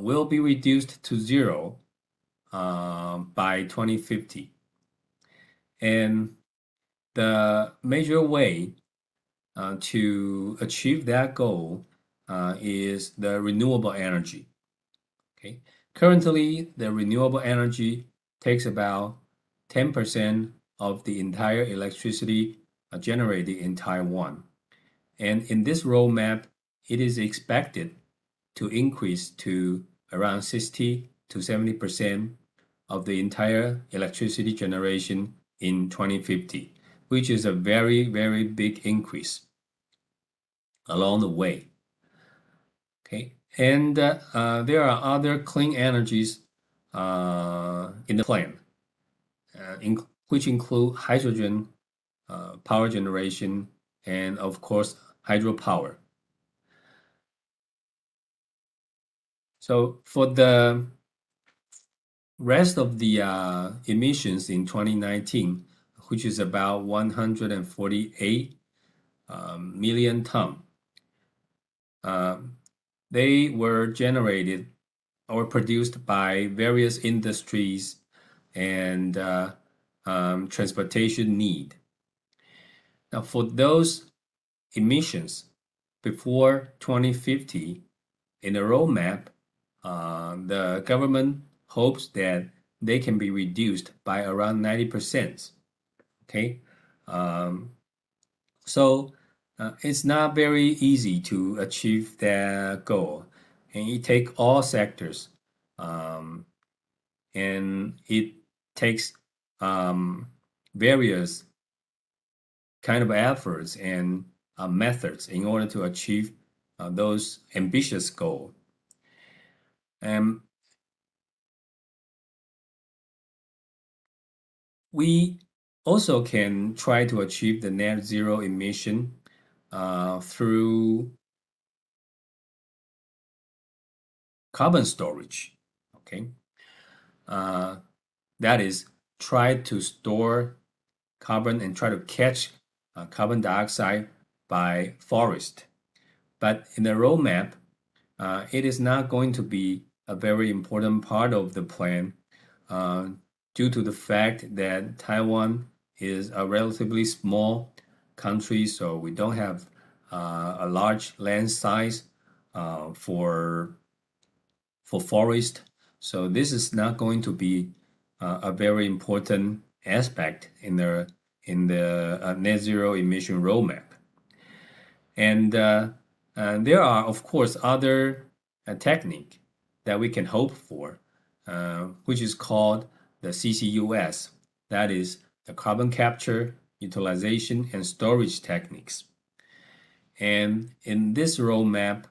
will be reduced to zero by 2050. And the major way to achieve that goal is the renewable energy. Okay. Currently, the renewable energy takes about 10% of the entire electricity generated in Taiwan. And in this roadmap, it is expected to increase to around 60 to 70% of the entire electricity generation in 2050, which is a very, very big increase along the way. Okay, and there are other clean energies in the plan, which include hydrogen power generation and, of course, hydropower. So for the rest of the emissions in 2019, which is about 148 million tons, they were generated or produced by various industries and transportation need. Now, for those emissions before 2050, in the roadmap, the government hopes that they can be reduced by around 90%. Okay, so it's not very easy to achieve that goal, and it takes all sectors, and it takes various kind of efforts and methods in order to achieve those ambitious goals. We also can try to achieve the net zero emission through carbon storage. Okay, that is, try to store carbon and try to catch carbon dioxide by forest. But in the roadmap, it is not going to be a very important part of the plan due to the fact that Taiwan is a relatively small country, so we don't have a large land size for forest. So this is not going to be a very important aspect in the net zero emission roadmap. And there are, of course, other technique that we can hope for, which is called the CCUS, that is the carbon capture, utilization, and storage techniques. And in this roadmap,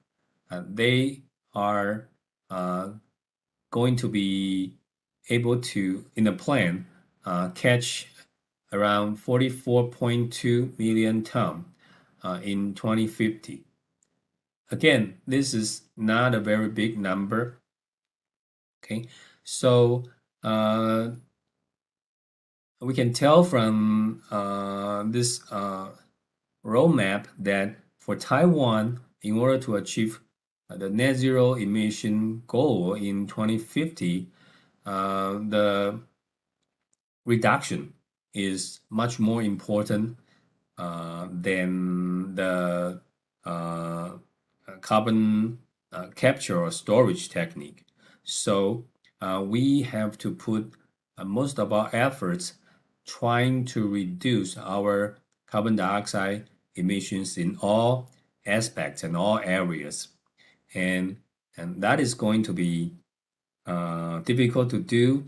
they are going to be able to, in the plan, catch around 44.2 million tons in 2050. Again, this is not a very big number. Okay, so we can tell from this roadmap that for Taiwan, in order to achieve the net zero emission goal in 2050, the reduction is much more important than the carbon capture or storage technique. So we have to put most of our efforts trying to reduce our carbon dioxide emissions in all aspects and all areas. And that is going to be difficult to do,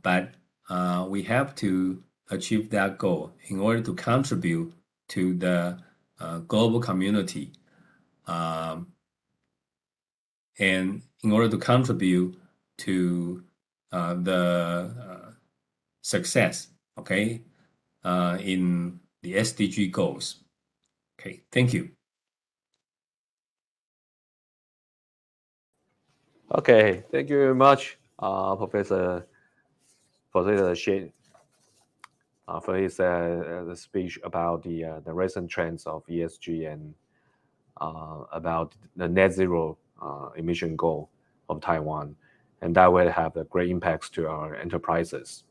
but we have to achieve that goal, in order to contribute to the global community, and in order to contribute to the success, okay, in the SDG goals. Okay, thank you. Okay, thank you very much, Professor Hsing, for his the speech about the recent trends of ESG and about the net zero emission goal of Taiwan, and that will have a great impacts to our enterprises.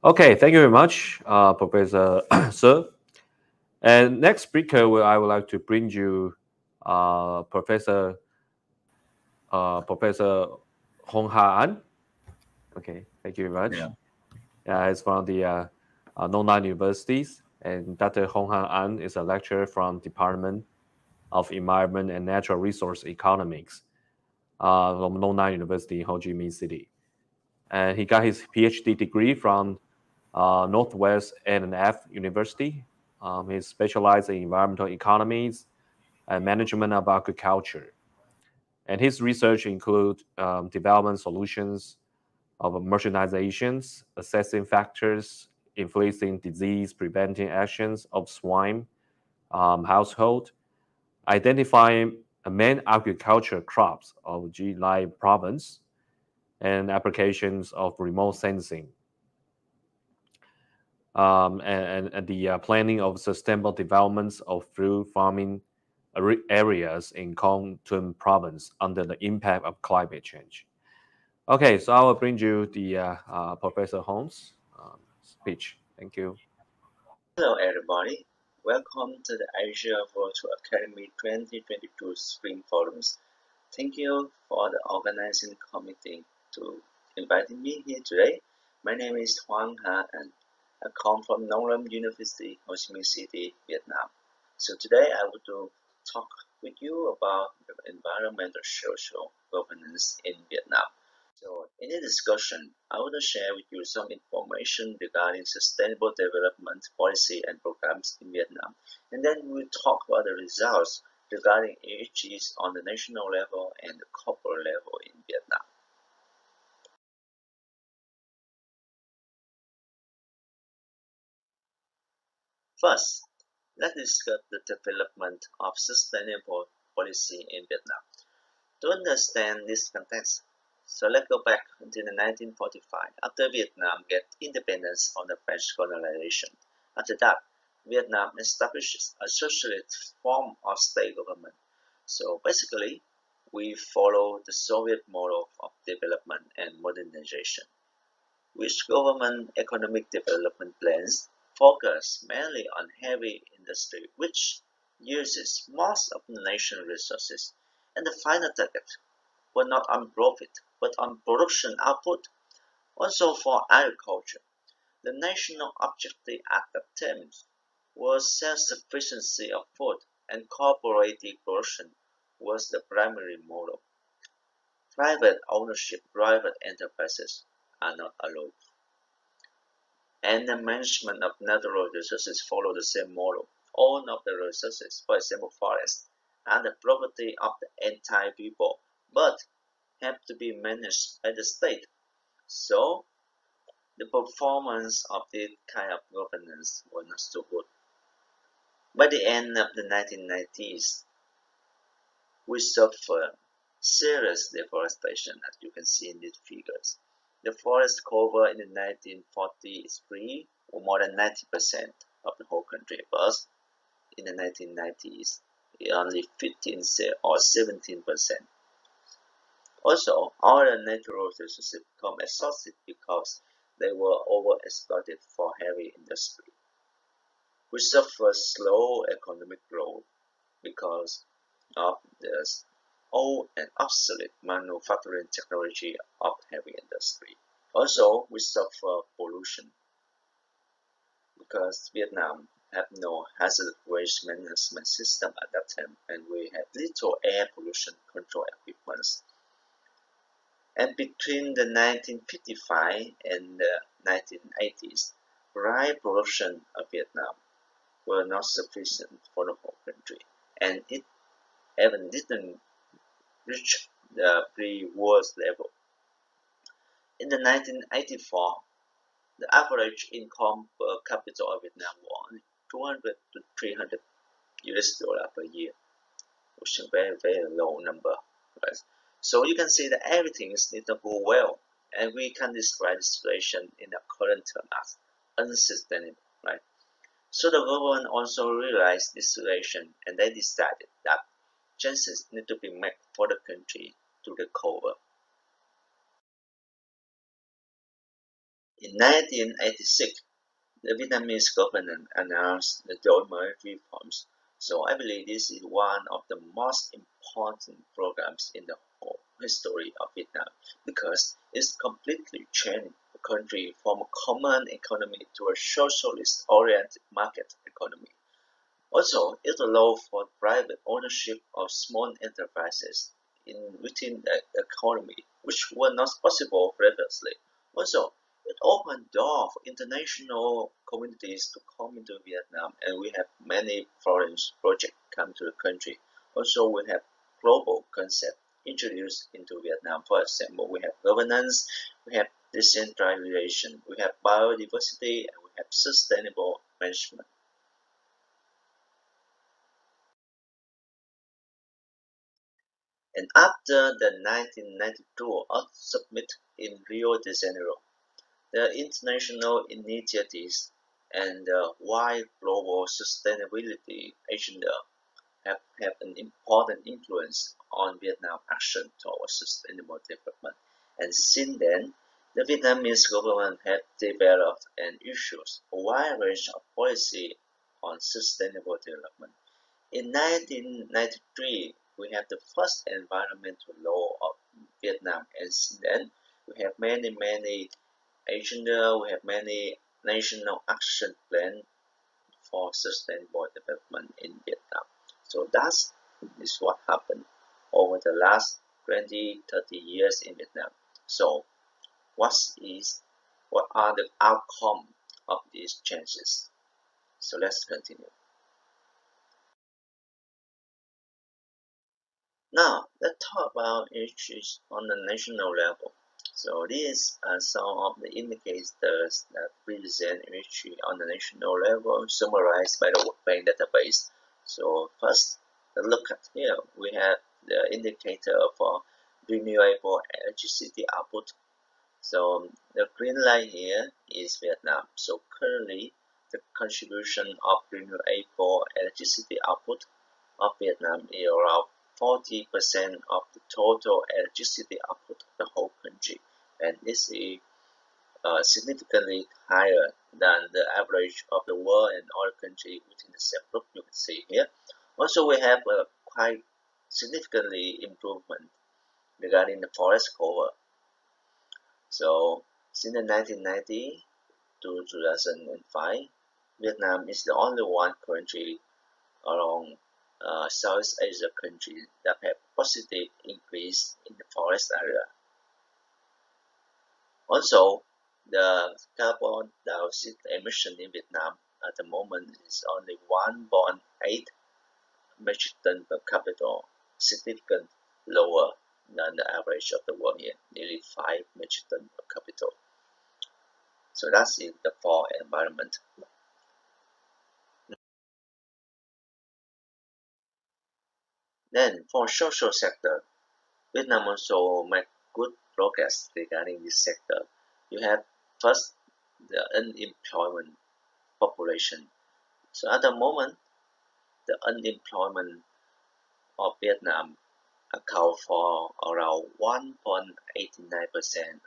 Okay, thank you very much, Professor Sir. And next speaker, I would like to bring you Professor Hoang. Okay, thank you very much. Yeah. It's from the Nong universities, and Dr. Hoang is a lecturer from Department of Environment and Natural Resource Economics from Nong University in Ho Chi Minh City. And he got his PhD degree from Northwest A&F University. He's specialized in environmental economies and management of agriculture. And his research includes development solutions of merchandising, assessing factors influencing disease preventing actions of swine household, identifying main agriculture crops of Jilai province, and applications of remote sensing, and the planning of sustainable developments of fruit farming areas in Keynote province under the impact of climate change. Okay, so I will bring you the Professor Hoang's speech. Thank you. Hello, everybody. Welcome to the Asia Virtual Academy 2022 Spring Forums. Thank you for the organizing committee to inviting me here today. My name is Hoang and I come from Nong University, Ho Chi Minh City, Vietnam. So today I want to talk with you about the environmental social governance in Vietnam. So in the discussion, I want to share with you some information regarding sustainable development policy and programs in Vietnam. And then we'll talk about the results regarding ESGs on the national level and the corporate level in Vietnam. First, let's discuss the development of sustainable policy in Vietnam. To understand this context, so let's go back until 1945, after Vietnam get independence from the French colonization. After that, Vietnam establishes a socialist form of state government. So basically, we follow the Soviet model of development and modernization, which government economic development plans focus mainly on heavy industry, which uses most of the nation's resources, and the final target were not on profit, but on production output. Also for agriculture, the national objective at that time was self-sufficiency of food, and cooperative production was the primary model. Private ownership, private enterprises are not allowed. And the management of natural resources follow the same model. All of the resources, for example forests, are the property of the entire people, but have to be managed by the state. So the performance of this kind of governance was not so good. By the end of the 1990s, we suffered serious deforestation, as you can see in these figures. The forest cover in the 1943 were more than 90% of the whole country, but in the 1990s, only 15 or 17%. Also, all the natural resources become exhausted because they were overexploited for heavy industry. We suffer slow economic growth because of the old and obsolete manufacturing technology of heavy industry. Also, we suffer pollution because Vietnam had no hazardous waste management system at that time, and we had little air pollution control equipment. And between the 1955 and the 1980s, rice production of Vietnam were not sufficient for the whole country, and it even didn't reach the pre-war level. In the 1984, the average income per capita of Vietnam was only 200 to 300 US dollar per year, which is a very, very low number, right? So you can see that everything is need to go well, and we can describe the situation in the current term as unsustainable, right? So the government also realized this situation, and they decided that changes need to be made for the country to recover. In 1986, the Vietnamese government announced the Doi reforms. So I believe this is one of the most important programs in the whole history of Vietnam, because it's completely changed the country from a common economy to a socialist-oriented market economy. Also, it allowed for private ownership of small enterprises within the economy, which were not possible previously. Also, it opened doors for international communities to come into Vietnam, and we have many foreign projects come to the country. Also, we have global concept introduced into Vietnam. For example, we have governance, we have decentralization, we have biodiversity, and we have sustainable management. And after the 1992 Earth Summit in Rio de Janeiro, the international initiatives and the wide global sustainability agenda have an important influence on Vietnam's action towards sustainable development. And since then, the Vietnamese government have developed and issued a wide range of policy on sustainable development. In 1993, we have the first environmental law of Vietnam, and since then, we have many agenda, we have many national action plan for sustainable development in Vietnam. So that is what happened over the last 20, 30 years in Vietnam. So what are the outcome of these changes? So let's continue. Now, let's talk about issues on the national level. So these are some of the indicators that represent issue on the national level, summarized by the World Bank database. So first, look at here, we have the indicator for renewable electricity output. So the green line here is Vietnam. So currently, the contribution of renewable electricity output of Vietnam is around 40% of the total electricity output of the whole country, and this is significantly higher than the average of the world and other countries within the same group. You can see here. Also, we have a quite significantly improvement regarding the forest cover. So since the 1990 to 2005, Vietnam is the only one country along Southeast Asia countries that have positive increase in the forest area. Also, the carbon dioxide emission in Vietnam at the moment is only 1.8 metric ton per capita, significantly lower than the average of the world here, nearly 5 metric ton per capita. So that's it for environment. Then for social sector, Vietnam also made good progress regarding this sector. You have first the unemployment population. So at the moment, the unemployment of Vietnam account for around 1.89%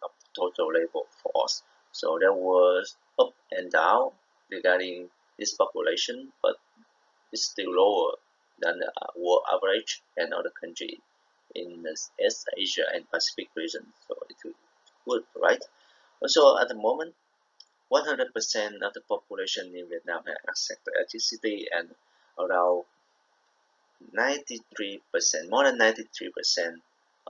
of the total labor force. So there was up and down regarding this population, but it's still lower than the world average and other countries in the East Asia and Pacific region. So it's good, right? Also, at the moment, 100% of the population in Vietnam has access to electricity, and around 93%, more than 93%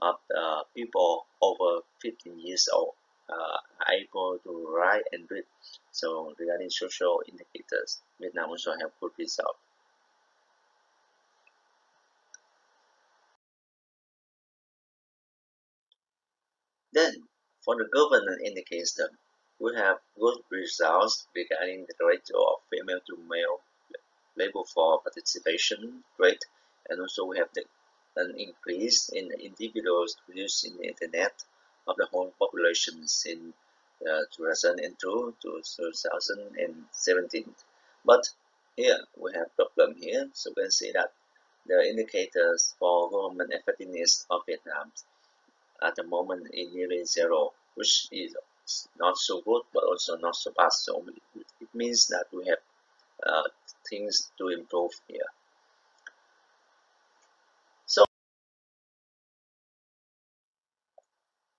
of the people over 15 years old are able to write and read. So regarding social indicators, Vietnam also have good results. Then, for the governance indicator, we have good results regarding the ratio of female to male labor force participation rate, and also we have an increase in the individuals using the internet of the whole population in 2002 to 2017. But here we have problem here, so we can see that the indicators for government effectiveness of Vietnam at the moment is nearly zero, which is not so good, but also not so bad. So it means that we have things to improve here.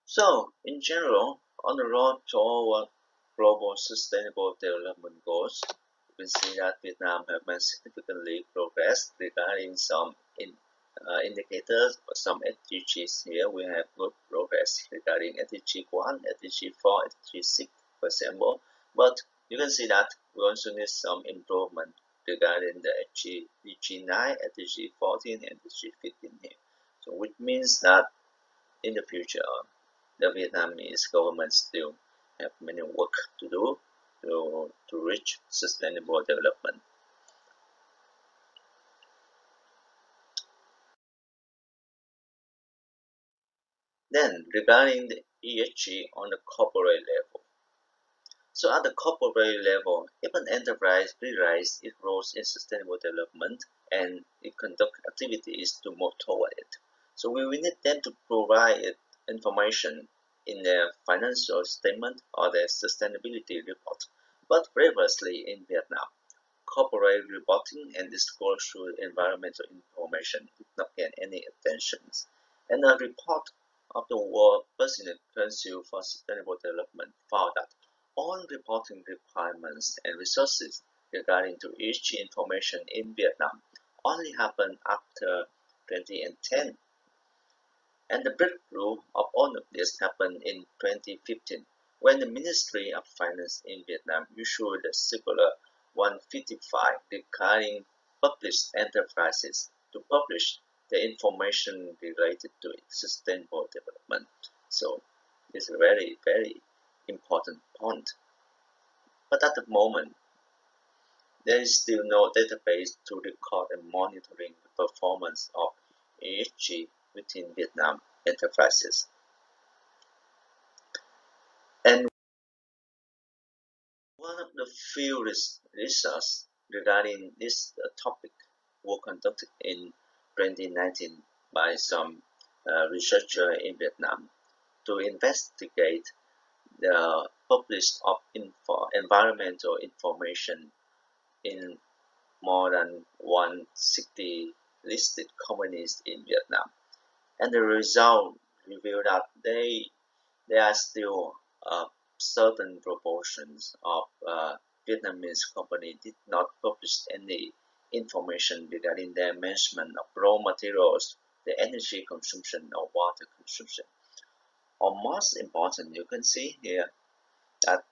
So in general, on the road toward global sustainable development goals, you can see that Vietnam has made significantly progress regarding some indicators or some SDGs. Here we have good progress regarding SDG 1, SDG 4, SDG 6, for example. But you can see that we also need some improvement regarding the SDG 9, SDG 14, and SDG 15 here. So which means that in the future, the Vietnamese government still have many work to do to reach sustainable development. Then, regarding the ESG on the corporate level. So at the corporate level, if an enterprise realizes its role in sustainable development and it conducts activities to move toward it, so we will need them to provide information in their financial statement or their sustainability report. But previously in Vietnam, corporate reporting and disclosure environmental information did not get any attention. And a report of the World Business Council for Sustainable Development found that all reporting requirements and resources regarding to ESG information in Vietnam only happened after 2010. And the breakthrough of all of this happened in 2015, when the Ministry of Finance in Vietnam issued the Circular 155 requiring published enterprises to publish the information related to sustainable development. So it's a very, very important point. But at the moment, there is still no database to record and monitoring the performance of ESG within Vietnam enterprises. And one of the few research regarding this topic were conducted in 2019 by some researchers in Vietnam to investigate the publish of environmental information in more than 160 listed companies in Vietnam. And the result revealed that there are still certain proportions of Vietnamese companies did not publish any information regarding their management of raw materials, the energy consumption, or water consumption. Or most important, you can see here that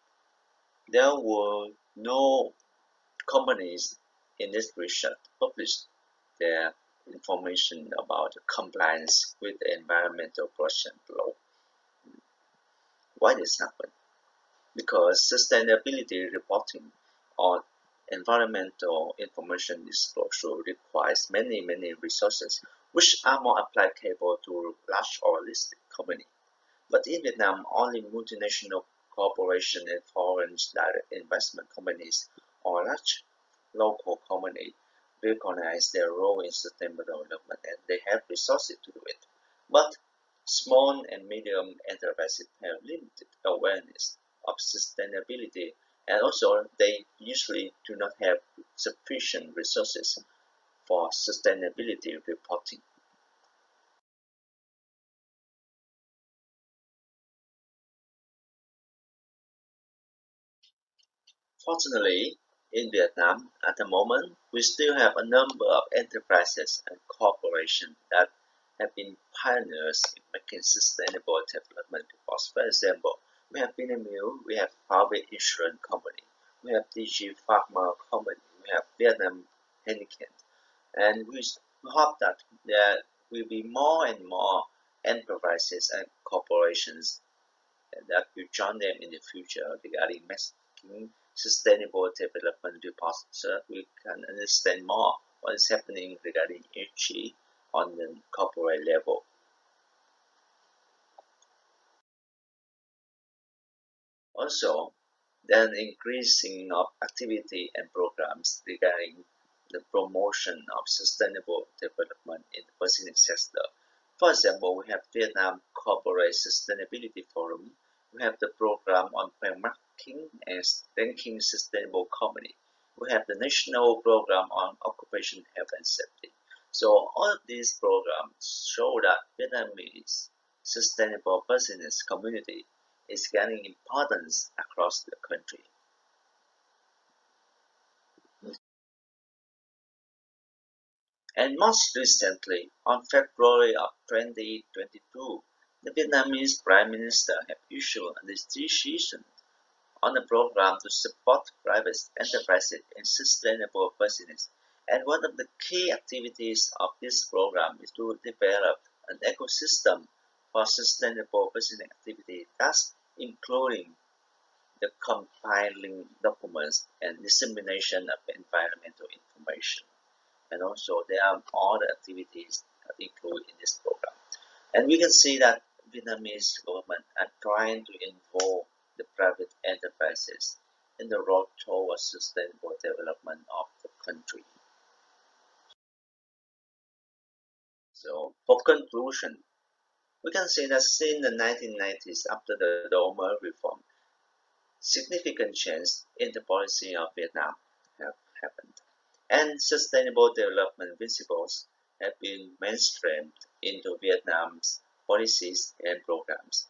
there were no companies in this research published their information about compliance with the environmental protection law. Why this happened? Because sustainability reporting or environmental information disclosure requires many resources which are more applicable to large or listed companies. But in Vietnam, only multinational corporations and foreign direct investment companies or large local companies recognize their role in sustainable development and they have resources to do it. But small and medium enterprises have limited awareness of sustainability, and also they usually do not have sufficient resources for sustainability reporting. Fortunately, in Vietnam, at the moment, we still have a number of enterprises and corporations that have been pioneers in making sustainable development reports. For example, We have Vinamilk, we have private insurance company, we have DG Pharma company, we have Vietnam Heineken, and we hope that there will be more and more enterprises and corporations that will join them in the future regarding making sustainable development reports so that we can understand more what is happening regarding ESG on the corporate level. Also, there is increasing of activity and programs regarding the promotion of sustainable development in the business sector. For example, we have Vietnam Corporate Sustainability Forum. We have the program on benchmarking and ranking sustainable company. We have the national program on occupational health and safety. So all of these programs show that Vietnamese sustainable business community is gaining importance across the country. And most recently, on February of 2022, the Vietnamese Prime Minister have issued a decision on a program to support private enterprises in sustainable business. And one of the key activities of this program is to develop an ecosystem for sustainable business activity, thus including the compiling documents and dissemination of environmental information. And also there are other activities that include in this program. And we can see that Vietnamese government are trying to involve the private enterprises in the road towards sustainable development of the country. So for conclusion, we can say that since the 1990s, after the Doma reform, significant change in the policy of Vietnam have happened, and sustainable development principles have been mainstreamed into Vietnam's policies and programs.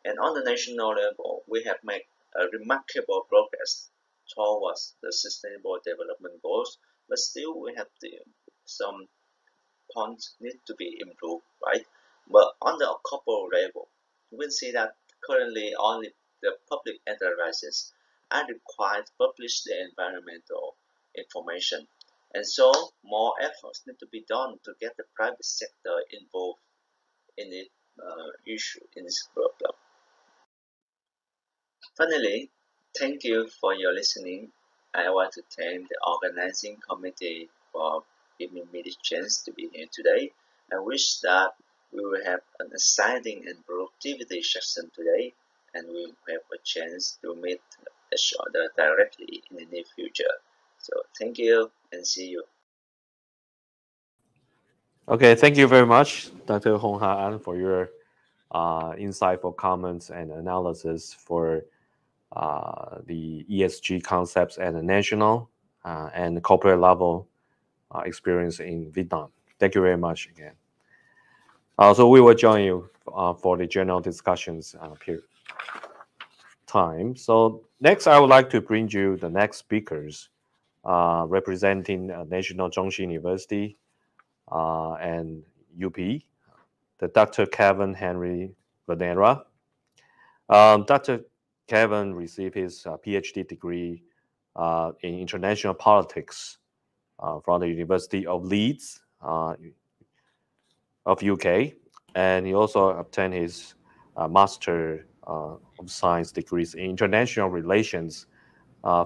And on the national level, we have made a remarkable progress towards the sustainable development goals, but still we have some points need to be improved, right? But on the corporate level, you will see that currently only the public enterprises are required to publish their environmental information. And so more efforts need to be done to get the private sector involved in the issue, in this problem. Finally, thank you for your listening. I want to thank the organizing committee for giving me the chance to be here today. I wish that we will have an exciting and productivity session today, and we will have a chance to meet each other directly in the near future. So thank you and see you. Okay, thank you very much, Dr. Hoang An, for your insightful comments and analysis for the ESG concepts at the national and corporate level experience in Vietnam. Thank you very much again. So we will join you for the general discussions period time. So next, I would like to bring you the next speakers representing National Zhongxi University and UP, the Dr. Kevin Henry Villanueva. Dr. Kevin received his PhD degree in international politics from the University of Leeds of UK, and he also obtained his Master of Science degrees in international relations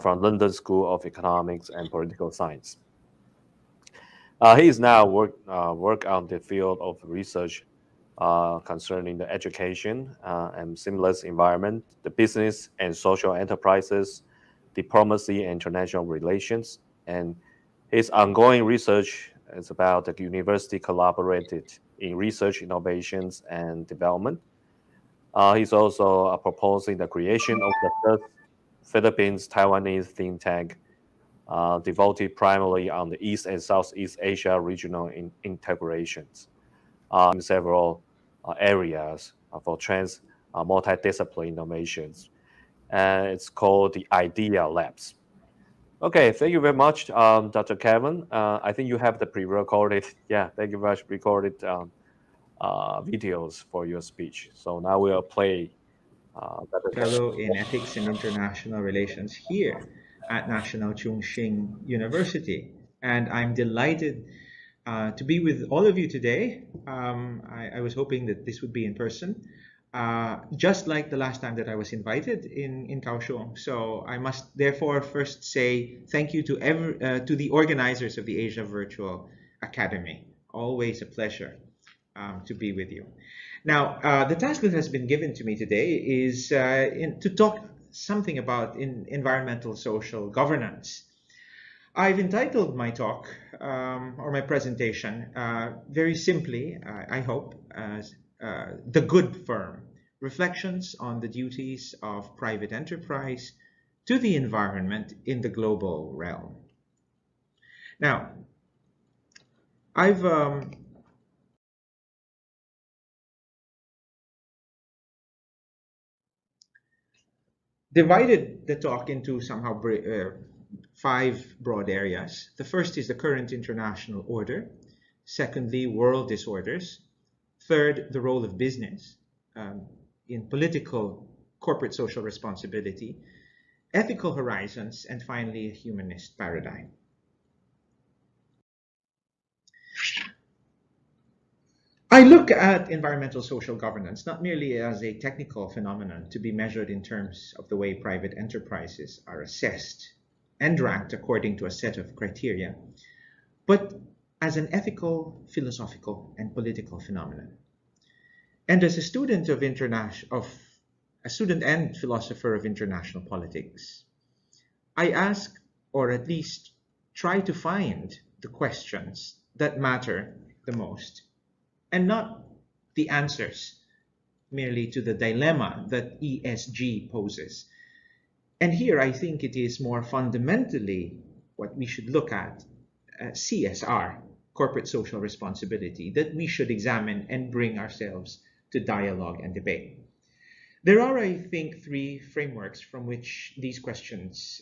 from London School of Economics and Political Science. He is now work on the field of research concerning the education and seamless environment, the business and social enterprises, diplomacy and international relations. And his ongoing research is about the university collaborated in research, innovations, and development. He's also proposing the creation of the first Philippines-Taiwanese think tank devoted primarily on the East and Southeast Asia regional integrations in several areas for multidisciplinary innovations. And it's called the Idea Labs. Okay, thank you very much, Dr. Kevin. I think you have the pre-recorded, thank you very much, recorded videos for your speech. So now we'll play Fellow in Ethics and International Relations here at National Chung University. And I'm delighted to be with all of you today. I was hoping that this would be in person, just like the last time that I was invited in Kaohsiung. So I must therefore first say thank you to the organizers of the Asia Virtual Academy. Always a pleasure to be with you. Now, the task that has been given to me today is to talk something about environmental social governance. I've entitled my talk or my presentation very simply, I hope, as The Good Firm, Reflections on the Duties of Private Enterprise to the Environment in the Global Realm. Now, I've divided the talk into somehow 5 broad areas. The first is the current international order. Secondly, world disorders. Third, the role of business in political corporate social responsibility, ethical horizons, and finally, a humanist paradigm. I look at environmental social governance not merely as a technical phenomenon to be measured in terms of the way private enterprises are assessed and ranked according to a set of criteria, but as an ethical, philosophical, and political phenomenon. And as a student and philosopher of international politics, I ask, or at least try to find, the questions that matter the most, and not the answers merely to the dilemma that ESG poses. And here I think it is more fundamentally what we should look at, CSR, corporate social responsibility, that we should examine and bring ourselves to dialogue and debate. There are, I think, 3 frameworks from which these questions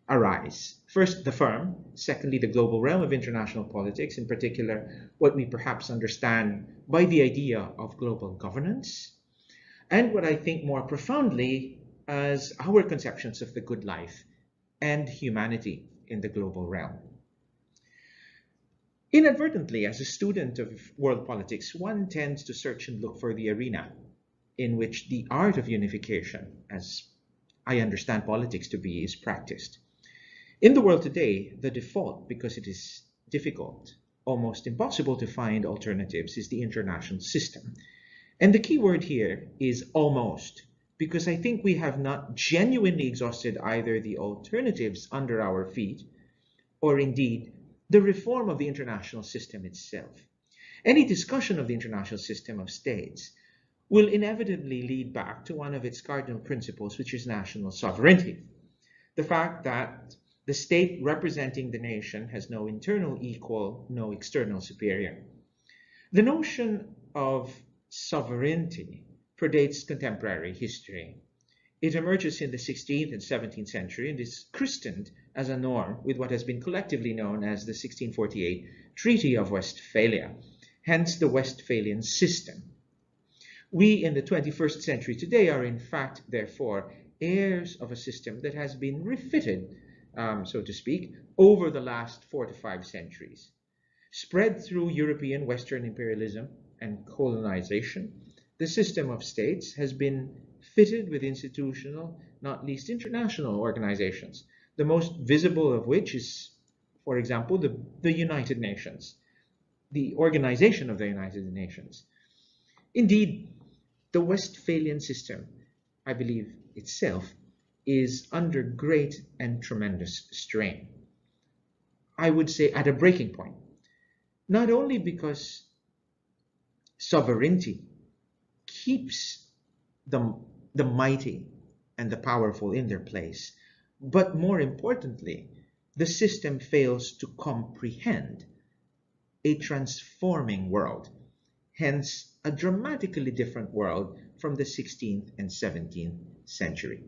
arise. First, the firm. Secondly, the global realm of international politics, in particular, what we perhaps understand by the idea of global governance, and what I think more profoundly as our conceptions of the good life and humanity in the global realm. Inadvertently, as a student of world politics, one tends to search and look for the arena in which the art of unification, as I understand politics to be, is practiced. In the world today, the default, because it is difficult, almost impossible to find alternatives, is the international system. And the key word here is almost, because I think we have not genuinely exhausted either the alternatives under our feet, or indeed the reform of the international system itself. Any discussion of the international system of states will inevitably lead back to one of its cardinal principles, which is national sovereignty. The fact that the state representing the nation has no internal equal, no external superior. The notion of sovereignty predates contemporary history. It emerges in the 16th and 17th century and is christened as a norm with what has been collectively known as the 1648 Treaty of Westphalia, hence the Westphalian system. We in the 21st century today are in fact, therefore, heirs of a system that has been refitted, so to speak, over the last 4 to 5 centuries. Spread through European Western imperialism and colonization, the system of states has been fitted with institutional, not least international organizations, the most visible of which is, for example, the United Nations, the Organization of the United Nations. Indeed, the Westphalian system, I believe itself, is under great and tremendous strain. I would say at a breaking point, not only because sovereignty keeps the mighty and the powerful in their place, but more importantly, the system fails to comprehend a transforming world, hence a dramatically different world from the 16th and 17th century.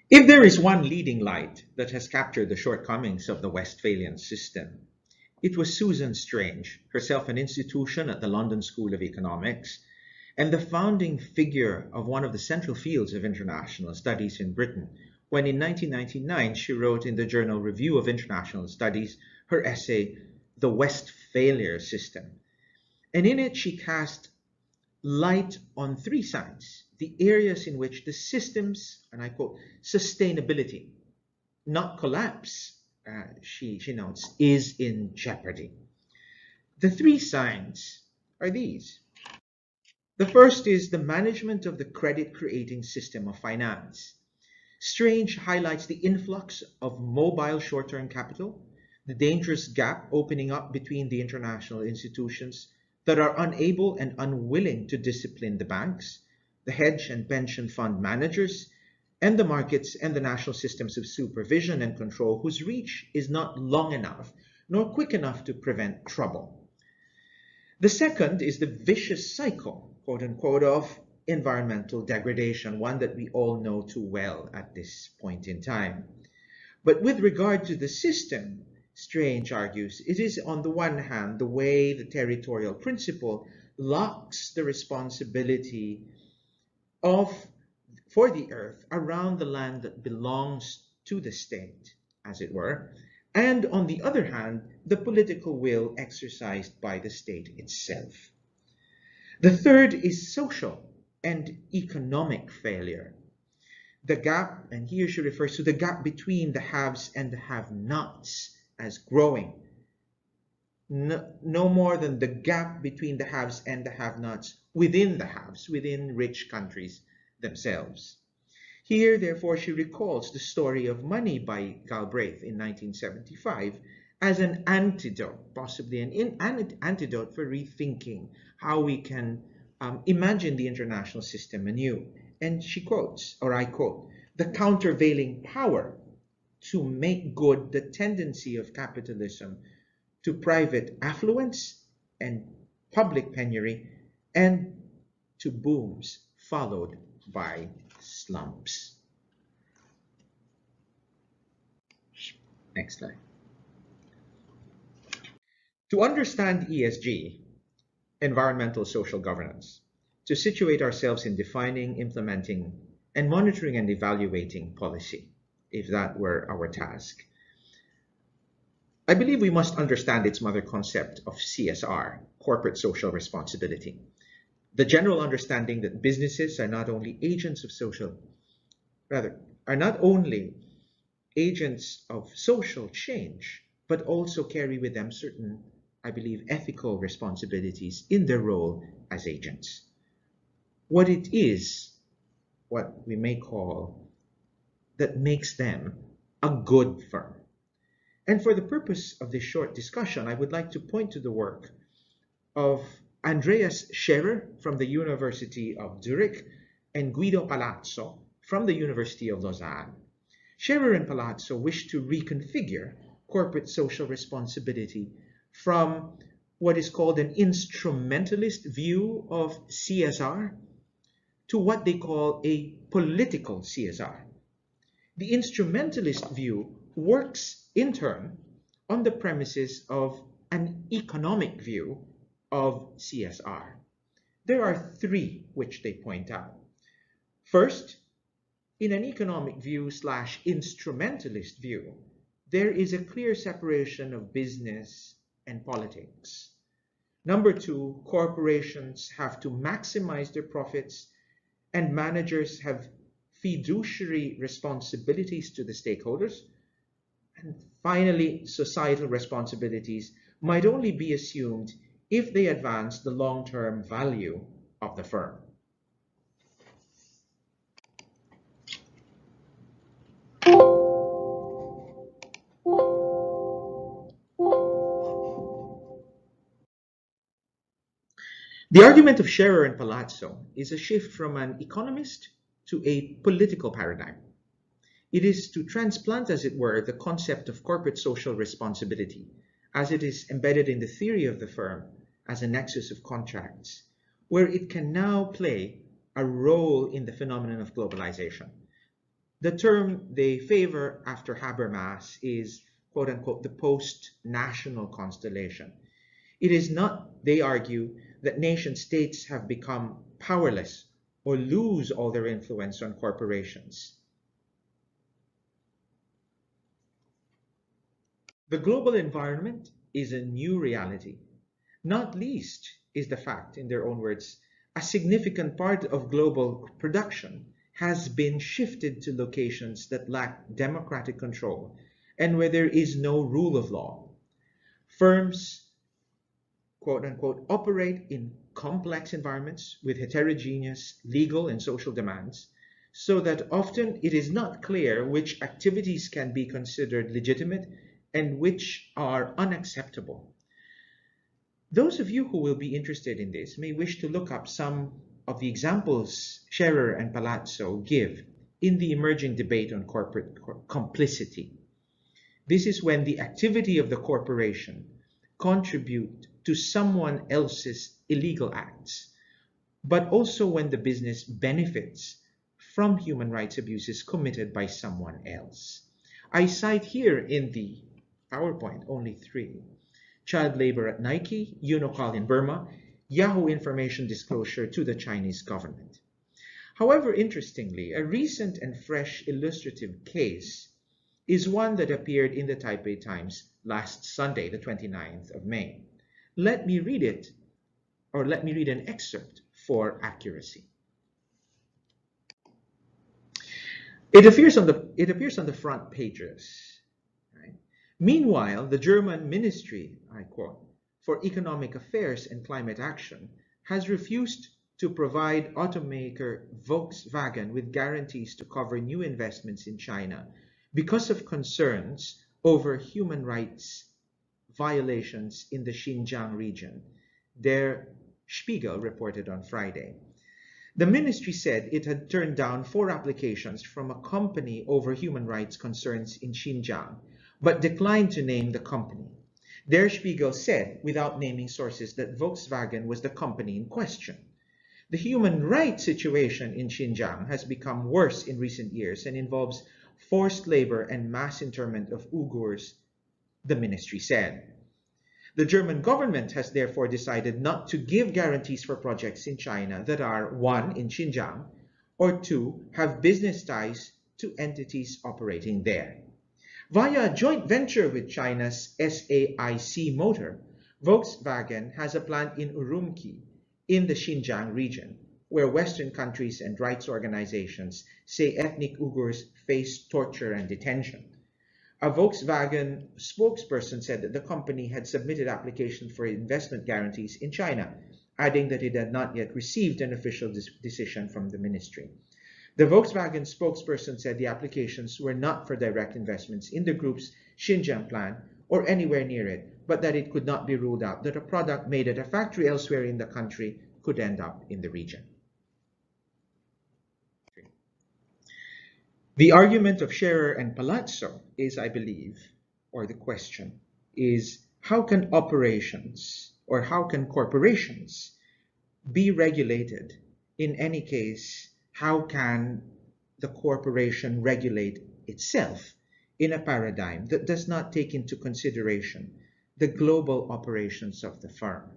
If there is one leading light that has captured the shortcomings of the Westphalian system, it was Susan Strange, herself an institution at the London School of Economics, and the founding figure of one of the central fields of international studies in Britain, when in 1999 she wrote in the Journal Review of International Studies her essay, The Westphalia System. And in it she cast light on three sides, the areas in which the system's, and I quote, sustainability, not collapse, she notes, is in jeopardy. The three signs are these. The first is the management of the credit-creating system of finance. Strange highlights the influx of mobile short-term capital, the dangerous gap opening up between the international institutions that are unable and unwilling to discipline the banks, the hedge and pension fund managers, and the markets and the national systems of supervision and control whose reach is not long enough nor quick enough to prevent trouble. The second is the vicious cycle, quote unquote, of environmental degradation, one that we all know too well at this point in time. But with regard to the system, Strange argues, it is on the one hand the way the territorial principle locks the responsibility for the earth around the land that belongs to the state, as it were, and on the other hand, the political will exercised by the state itself. The third is social and economic failure. The gap, and here she refers to the gap between the haves and the have-nots as growing. No more than the gap between the haves and the have-nots within the haves, within rich countries themselves. Here, therefore, she recalls the story of money by Galbraith in 1975 as an antidote, possibly an antidote for rethinking how we can imagine the international system anew. And she quotes, or I quote, the countervailing power to make good the tendency of capitalism to private affluence and public penury and to booms followed by slumps. Next slide. To understand ESG, environmental social governance, to situate ourselves in defining, implementing, and monitoring and evaluating policy, if that were our task, I believe we must understand its mother concept of CSR, corporate social responsibility. The general understanding that businesses are not only agents of social change, but also carry with them certain, I believe, ethical responsibilities in their role as agents. What it is, what we may call, that makes them a good firm. And for the purpose of this short discussion, I would like to point to the work of Andreas Scherer from the University of Zurich and Guido Palazzo from the University of Lausanne. Scherer and Palazzo wish to reconfigure corporate social responsibility from what is called an instrumentalist view of CSR to what they call a political CSR. The instrumentalist view works in turn on the premises of an economic view of CSR. There are three which they point out. First, in an economic view / instrumentalist view, there is a clear separation of business and politics. Number two, corporations have to maximize their profits and managers have fiduciary responsibilities to the stakeholders. And finally, societal responsibilities might only be assumed if they advance the long-term value of the firm. The argument of Scherer and Palazzo is a shift from an economist to a political paradigm. It is to transplant, as it were, the concept of corporate social responsibility as it is embedded in the theory of the firm as a nexus of contracts, where it can now play a role in the phenomenon of globalization. The term they favor after Habermas is quote unquote, the post-national constellation. It is not, they argue, that nation states have become powerless or lose all their influence on corporations. The global environment is a new reality. Not least is the fact, in their own words, a significant part of global production has been shifted to locations that lack democratic control and where there is no rule of law. Firms, quote unquote, operate in complex environments with heterogeneous legal and social demands, so that often it is not clear which activities can be considered legitimate and which are unacceptable. Those of you who will be interested in this may wish to look up some of the examples Scherer and Palazzo give in the emerging debate on corporate complicity. This is when the activity of the corporation contribute to someone else's illegal acts, but also when the business benefits from human rights abuses committed by someone else. I cite here in the PowerPoint only 3. Child labor at Nike, Unocal in Burma, Yahoo information disclosure to the Chinese government. However, interestingly, a recent and fresh illustrative case is one that appeared in the Taipei Times last Sunday, the 29th of May. Let me read it, or let me read an excerpt for accuracy. It appears on the front pages. Right? Meanwhile, the German Ministry, I quote, for Economic Affairs and Climate Action has refused to provide automaker Volkswagen with guarantees to cover new investments in China because of concerns over human rights violations in the Xinjiang region, Der Spiegel reported on Friday. The ministry said it had turned down 4 applications from a company over human rights concerns in Xinjiang, but declined to name the company. Der Spiegel said, without naming sources, that Volkswagen was the company in question. The human rights situation in Xinjiang has become worse in recent years and involves forced labor and mass internment of Uyghurs, the ministry said. The German government has therefore decided not to give guarantees for projects in China that are 1, in Xinjiang, or 2, have business ties to entities operating there. Via a joint venture with China's SAIC Motor, Volkswagen has a plant in Urumqi in the Xinjiang region, where Western countries and rights organizations say ethnic Uyghurs face torture and detention. A Volkswagen spokesperson said that the company had submitted applications for investment guarantees in China, adding that it had not yet received an official decision from the ministry. The Volkswagen spokesperson said the applications were not for direct investments in the group's Xinjiang plant or anywhere near it, but that it could not be ruled out that a product made at a factory elsewhere in the country could end up in the region. The argument of Scherer and Palazzo is, I believe, or the question is, how can operations or how can corporations be regulated? In any case, how can the corporation regulate itself in a paradigm that does not take into consideration the global operations of the firm,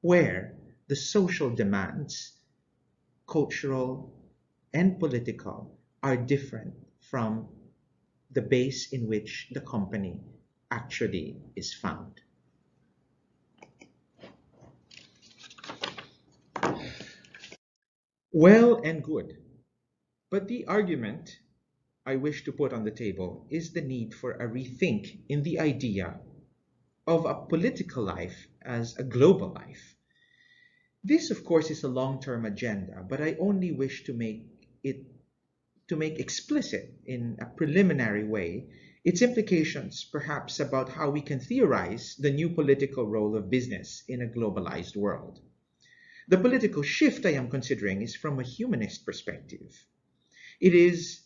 where the social demands, cultural and political, are different from the base in which the company actually is found. Well and good, but the argument I wish to put on the table is the need for a rethink in the idea of a political life as a global life. This, of course, is a long-term agenda, but I only wish to make explicit in a preliminary way its implications, perhaps, about how we can theorize the new political role of business in a globalized world. The political shift I am considering is from a humanist perspective. It is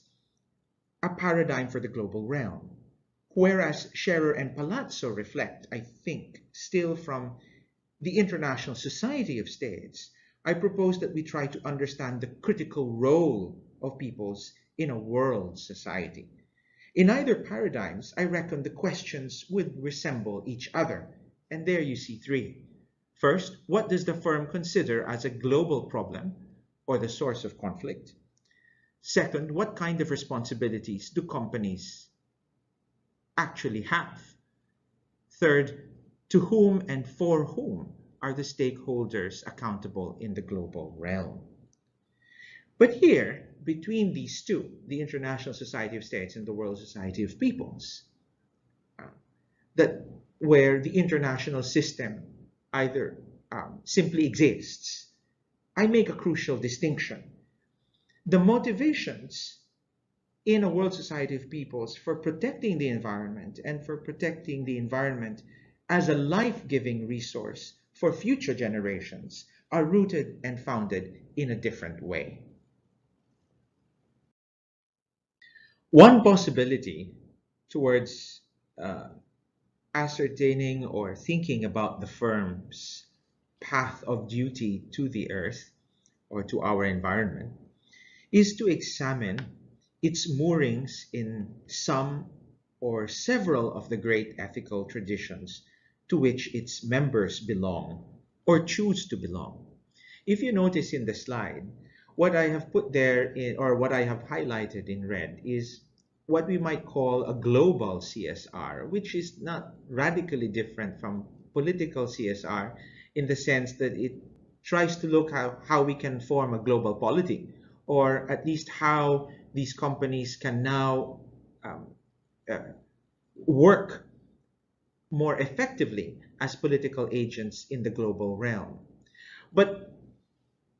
a paradigm for the global realm, whereas Scherer and Palazzo reflect, I think, still from the International Society of States. I propose that we try to understand the critical role of peoples in a world society. In either paradigms, I reckon the questions would resemble each other. And there you see three. First, what does the firm consider as a global problem or the source of conflict? Second, what kind of responsibilities do companies actually have? Third, to whom and for whom are the stakeholders accountable in the global realm? But here, between these two, the International Society of States and the World Society of Peoples, where the international system either simply exists, I make a crucial distinction. The motivations in a World Society of Peoples for protecting the environment and for protecting the environment as a life-giving resource for future generations are rooted and founded in a different way. One possibility towards ascertaining or thinking about the firm's path of duty to the earth or to our environment is to examine its moorings in some or several of the great ethical traditions to which its members belong or choose to belong. If you notice in the slide, what I have put there or what I have highlighted in red is what we might call a global CSR, which is not radically different from political CSR in the sense that it tries to look how we can form a global polity, or at least how these companies can now work more effectively as political agents in the global realm. But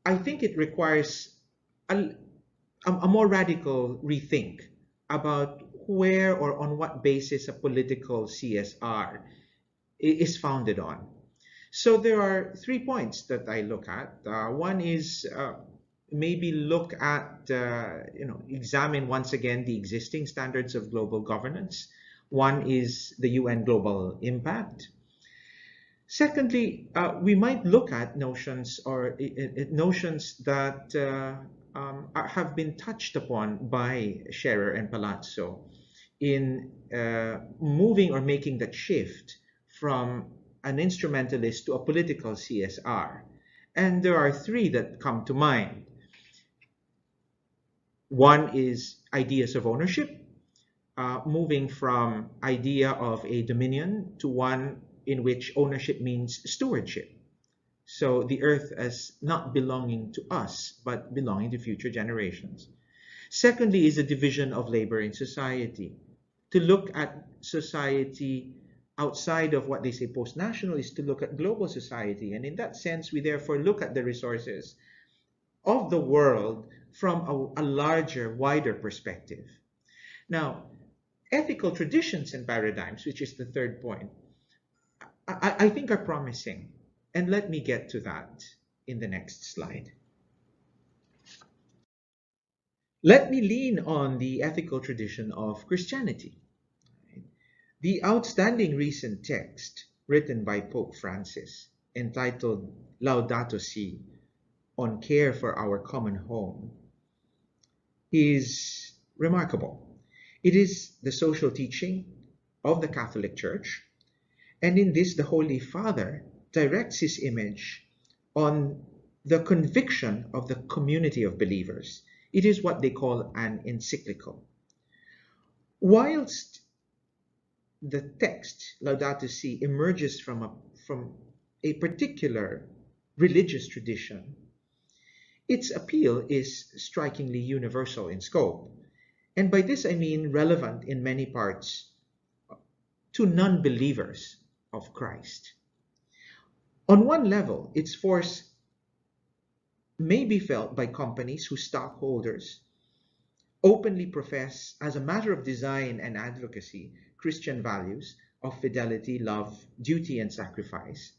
I think it requires a more radical rethink about where or on what basis a political CSR is founded on. So there are 3 points that I look at. One is maybe look at, examine once again the existing standards of global governance. One is the UN Global Impact. Secondly, we might look at notions that have been touched upon by Scherer and Palazzo in moving or making that shift from an instrumentalist to a political CSR. And there are 3 that come to mind. One is ideas of ownership, moving from idea of a dominion to one in which ownership means stewardship. So the earth as not belonging to us, but belonging to future generations. Secondly is a division of labor in society. To look at society outside of what they say post-national is to look at global society. And in that sense, we therefore look at the resources of the world from a larger, wider perspective. Now, ethical traditions and paradigms, which is the 3rd point, I think are promising. And let me get to that in the next slide. Let me lean on the ethical tradition of Christianity. The outstanding recent text written by Pope Francis, entitled Laudato Si, on care for our common home, is remarkable. It is the social teaching of the Catholic Church, and in this the Holy Father directs his image on the conviction of the community of believers. It is what they call an encyclical. Whilst the text, Laudato Si, emerges from a particular religious tradition, its appeal is strikingly universal in scope. And by this I mean relevant in many parts to non-believers of Christ. On one level, its force may be felt by companies whose stockholders openly profess, as a matter of design and advocacy, Christian values of fidelity, love, duty, and sacrifice.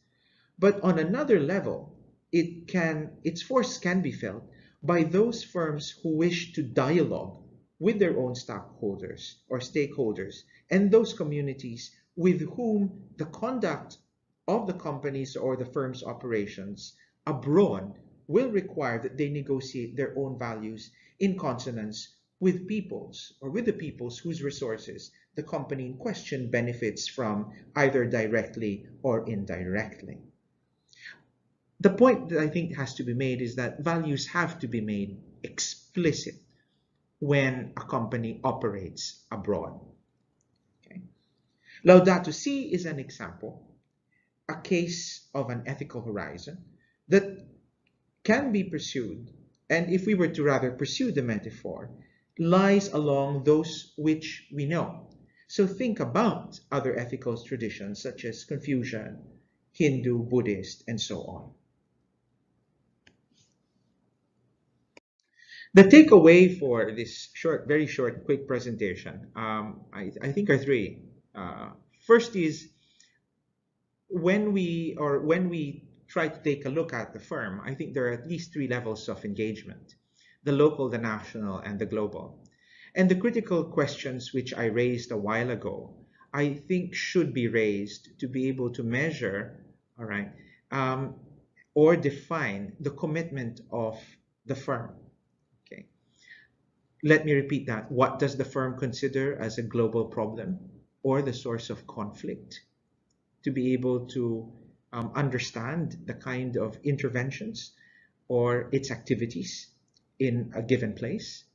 But on another level, its force can be felt by those firms who wish to dialogue with their own stockholders or stakeholders and those communities with whom the conduct of the companies or the firm's operations abroad will require that they negotiate their own values in consonance with the peoples whose resources the company in question benefits from either directly or indirectly. The point that I think has to be made is that values have to be made explicit when a company operates abroad. Okay. Laudato Si is an example, a case of an ethical horizon that can be pursued, and if we were to rather pursue the metaphor, lies along those which we know. So think about other ethical traditions such as Confucian, Hindu, Buddhist, and so on. The takeaway for this very short, quick presentation, I think are three. First is when we try to take a look at the firm, I think there are at least three levels of engagement: the local, the national, and the global. And the critical questions which I raised a while ago, I think should be raised to be able to measure, all right, or define the commitment of the firm. Okay. Let me repeat that. What does the firm consider as a global problem or the source of conflict? To be able to understand the kind of interventions or its activities in a given place.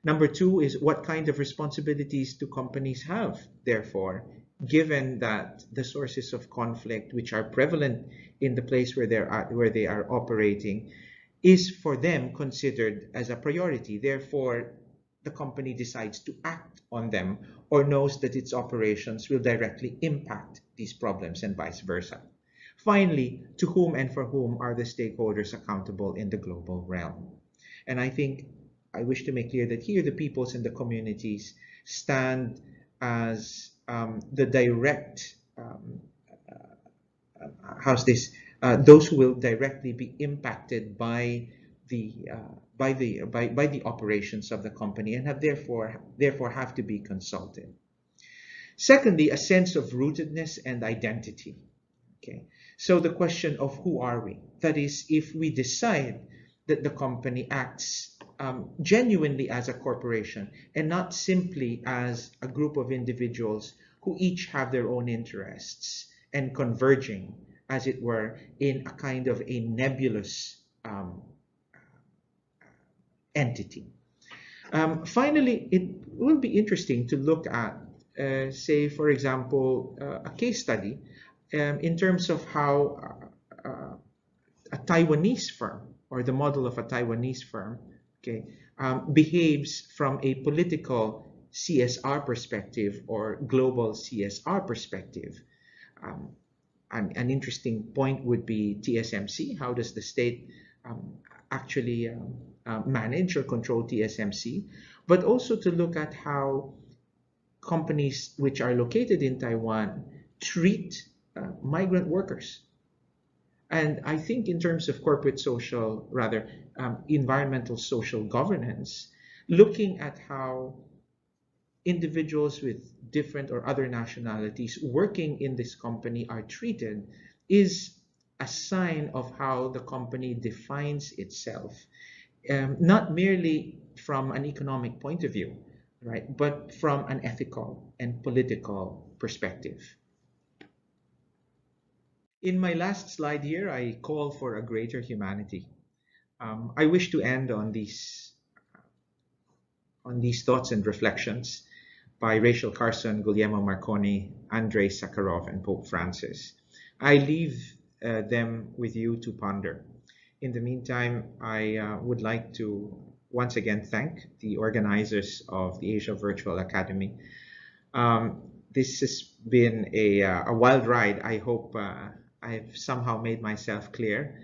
Number two is what kind of responsibilities do companies have, therefore, given that the sources of conflict which are prevalent in the place where they are operating is for them considered as a priority. Therefore, the company decides to act on them or knows that its operations will directly impact these problems and vice versa. Finally, to whom and for whom are the stakeholders accountable in the global realm? And I think I wish to make clear that here the peoples and the communities stand as the direct, those who will directly be impacted by the operations of the company and have therefore have to be consulted. Secondly, a sense of rootedness and identity. Okay, so the question of who are we? That is, if we decide that the company acts genuinely as a corporation and not simply as a group of individuals who each have their own interests and converging, as it were, in a kind of a nebulous entity. Finally, it will be interesting to look at, say, for example, a case study in terms of how a Taiwanese firm, or the model of a Taiwanese firm, okay, behaves from a political CSR perspective or global CSR perspective. An interesting point would be TSMC. How does the state actually manage or control TSMC? But also to look at how companies which are located in Taiwan treat migrant workers. And I think in terms of corporate social, rather environmental social governance, looking at how individuals with different or other nationalities working in this company are treated is a sign of how the company defines itself, not merely from an economic point of view, right, but from an ethical and political perspective. In my last slide here, I call for a greater humanity. I wish to end on these thoughts and reflections by Rachel Carson, Guglielmo Marconi, Andrei Sakharov, and Pope Francis. I leave them with you to ponder. In the meantime, I would like to once again thank the organizers of the Asia Virtual Academy. This has been a wild ride. I hope I've somehow made myself clear,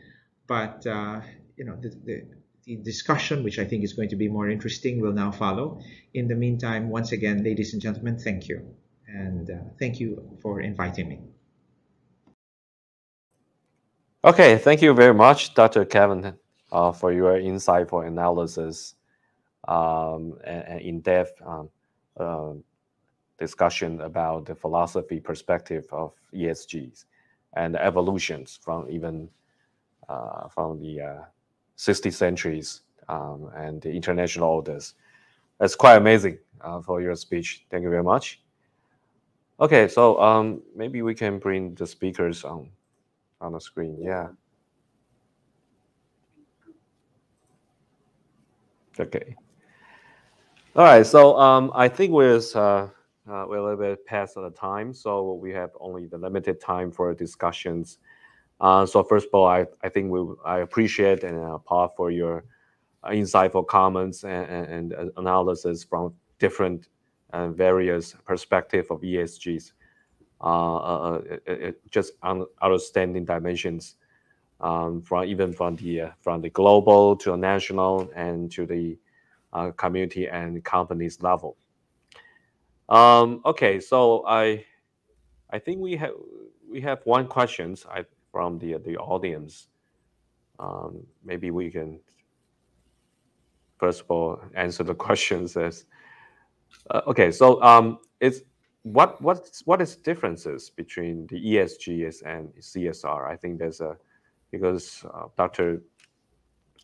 but you know, the discussion, which I think is going to be more interesting, will now follow. In the meantime, once again, ladies and gentlemen, thank you, and thank you for inviting me. Okay, thank you very much, Dr. Kevin, for your insightful analysis and in-depth discussion about the philosophy perspective of ESGs and the evolutions from even from the 60 centuries and the international orders That's quite amazing for your speech. Thank you very much. Okay, so maybe we can bring the speakers on the screen. Yeah. Okay. All right. So I think we're a little bit past the time, so we have only the limited time for discussions. So first of all, I think I appreciate and Paul for your insightful comments and analysis from different and various perspectives of ESGs. Just outstanding dimensions from the global to the national and to the community and companies level. Okay, so I think we have one question from the audience. Maybe we can first of all answer the questions as okay. So it's what is differences between the ESGs and CSR? I think there's because Dr.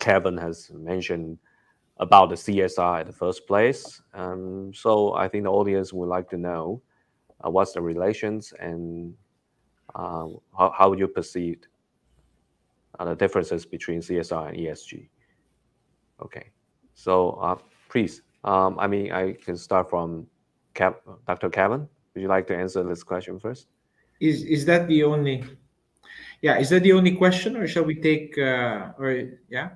Kevin has mentioned about the CSR in the first place. So I think the audience would like to know what's the relations and how you perceive the differences between CSR and ESG. Okay, so please, I mean, I can start from Dr. Kevin. Would you like to answer this question first? Is that the only? Yeah, is that the only question, or shall we take? Or yeah.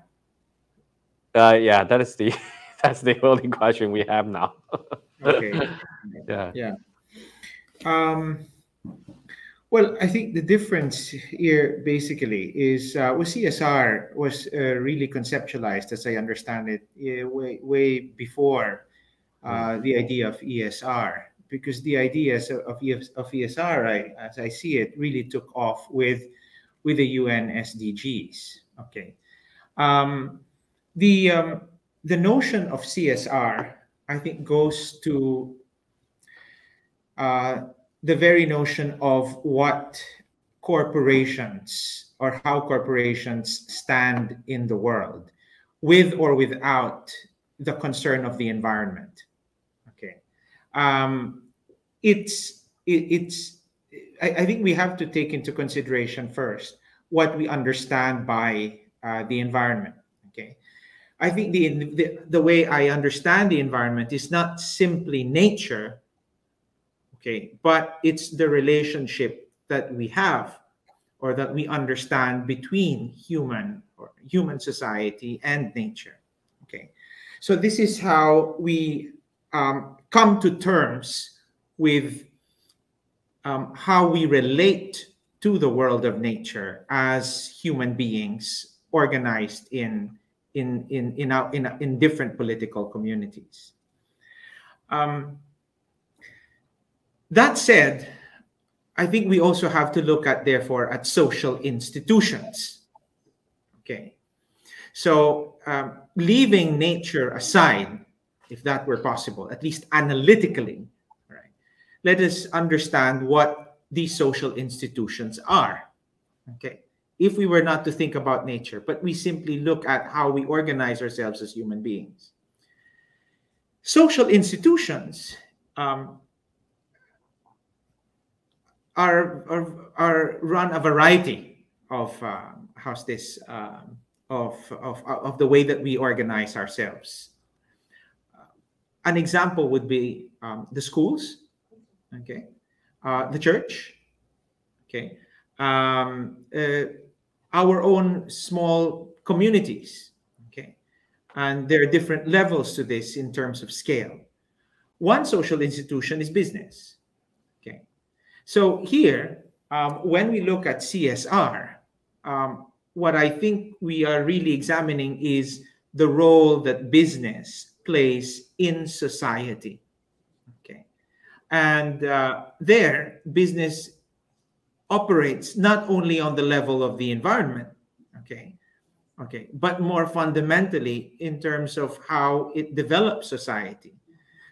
Yeah, that is the that's the only question we have now. Okay. Yeah. Yeah. Well, I think the difference here basically is with CSR was really conceptualized, as I understand it, way before the idea of ESR, because the ideas of ESR, as I see it, really took off with the UN SDGs. Okay. The notion of CSR, I think, goes to the very notion of what corporations or how corporations stand in the world, with or without the concern of the environment. Okay, I think we have to take into consideration first what we understand by the environment. Okay, I think the way I understand the environment is not simply nature. Okay, but it's the relationship that we have or that we understand between human society and nature. Okay, so this is how we come to terms with how we relate to the world of nature as human beings organized in different political communities. That said, I think we also have to look at, therefore, at social institutions. Okay, so leaving nature aside, if that were possible, at least analytically, right? Let us understand what these social institutions are. Okay, if we were not to think about nature, but we simply look at how we organize ourselves as human beings. Social institutions are run a variety of of the way that we organize ourselves. An example would be the schools, okay, the church, okay, our own small communities, okay, and there are different levels to this in terms of scale. One social institution is business. So here, when we look at CSR, what I think we are really examining is the role that business plays in society. Okay, and there, business operates not only on the level of the environment, okay, but more fundamentally in terms of how it develops society.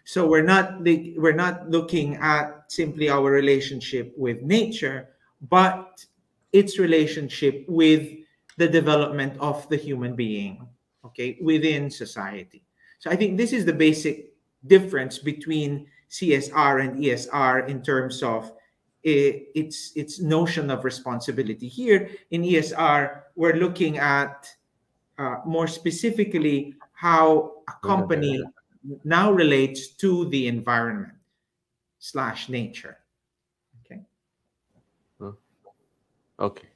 So we're not looking at simply our relationship with nature, but its relationship with the development of the human being, okay, within society. So I think this is the basic difference between CSR and ESR in terms of its notion of responsibility. Here in ESR, we're looking at more specifically how a company now relates to the environment / nature. Okay. Okay.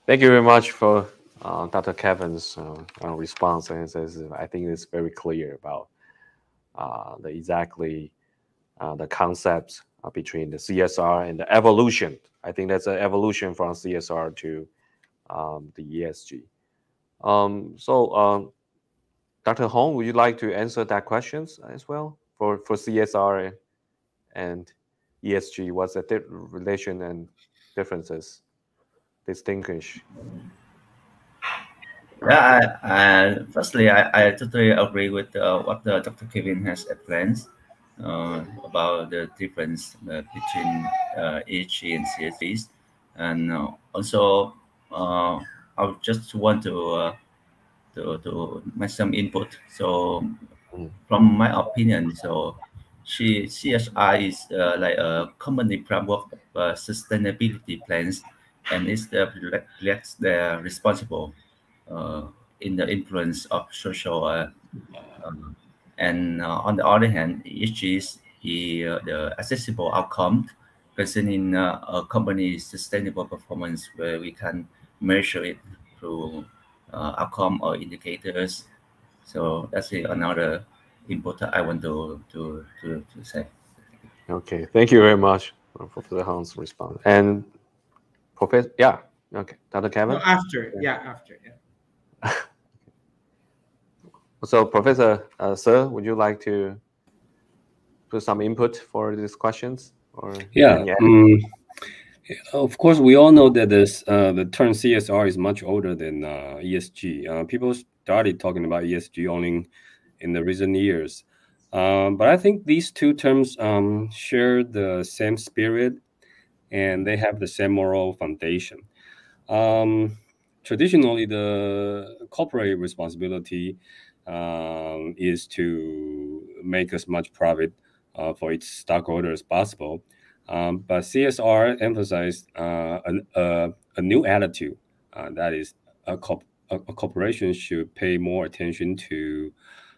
Thank you very much for Dr. Kevin's response. And I think it's very clear about the concepts between the CSR and the evolution. I think that's an evolution from CSR to the ESG. So, Dr. Hoang, would you like to answer that questions as well for CSR and ESG? What's the relation and differences? Distinguish. Yeah, firstly, I totally agree with what Dr. Kevin has explained about the difference between ESG and CSVs, and also I just want to make some input. So, from my opinion, so CSR is like a company framework of sustainability plans, and it's reflects the responsible in the influence of social. And on the other hand, ESG is the accessible outcome concerning a company's sustainable performance, where we can measure it through outcome or indicators. So that's another input I want to say. Okay, thank you very much for Professor Hoang's response. And Professor, yeah, okay, Dr. Kevin? No, after. So, Professor Sir, would you like to put some input for these questions? Or of course, we all know that the term CSR is much older than ESG. People started talking about ESG only in the recent years. But I think these two terms share the same spirit, and they have the same moral foundation. Traditionally, the corporate responsibility is to make as much profit for its stockholders as possible. But CSR emphasized a new attitude, that is, a corporation should pay more attention to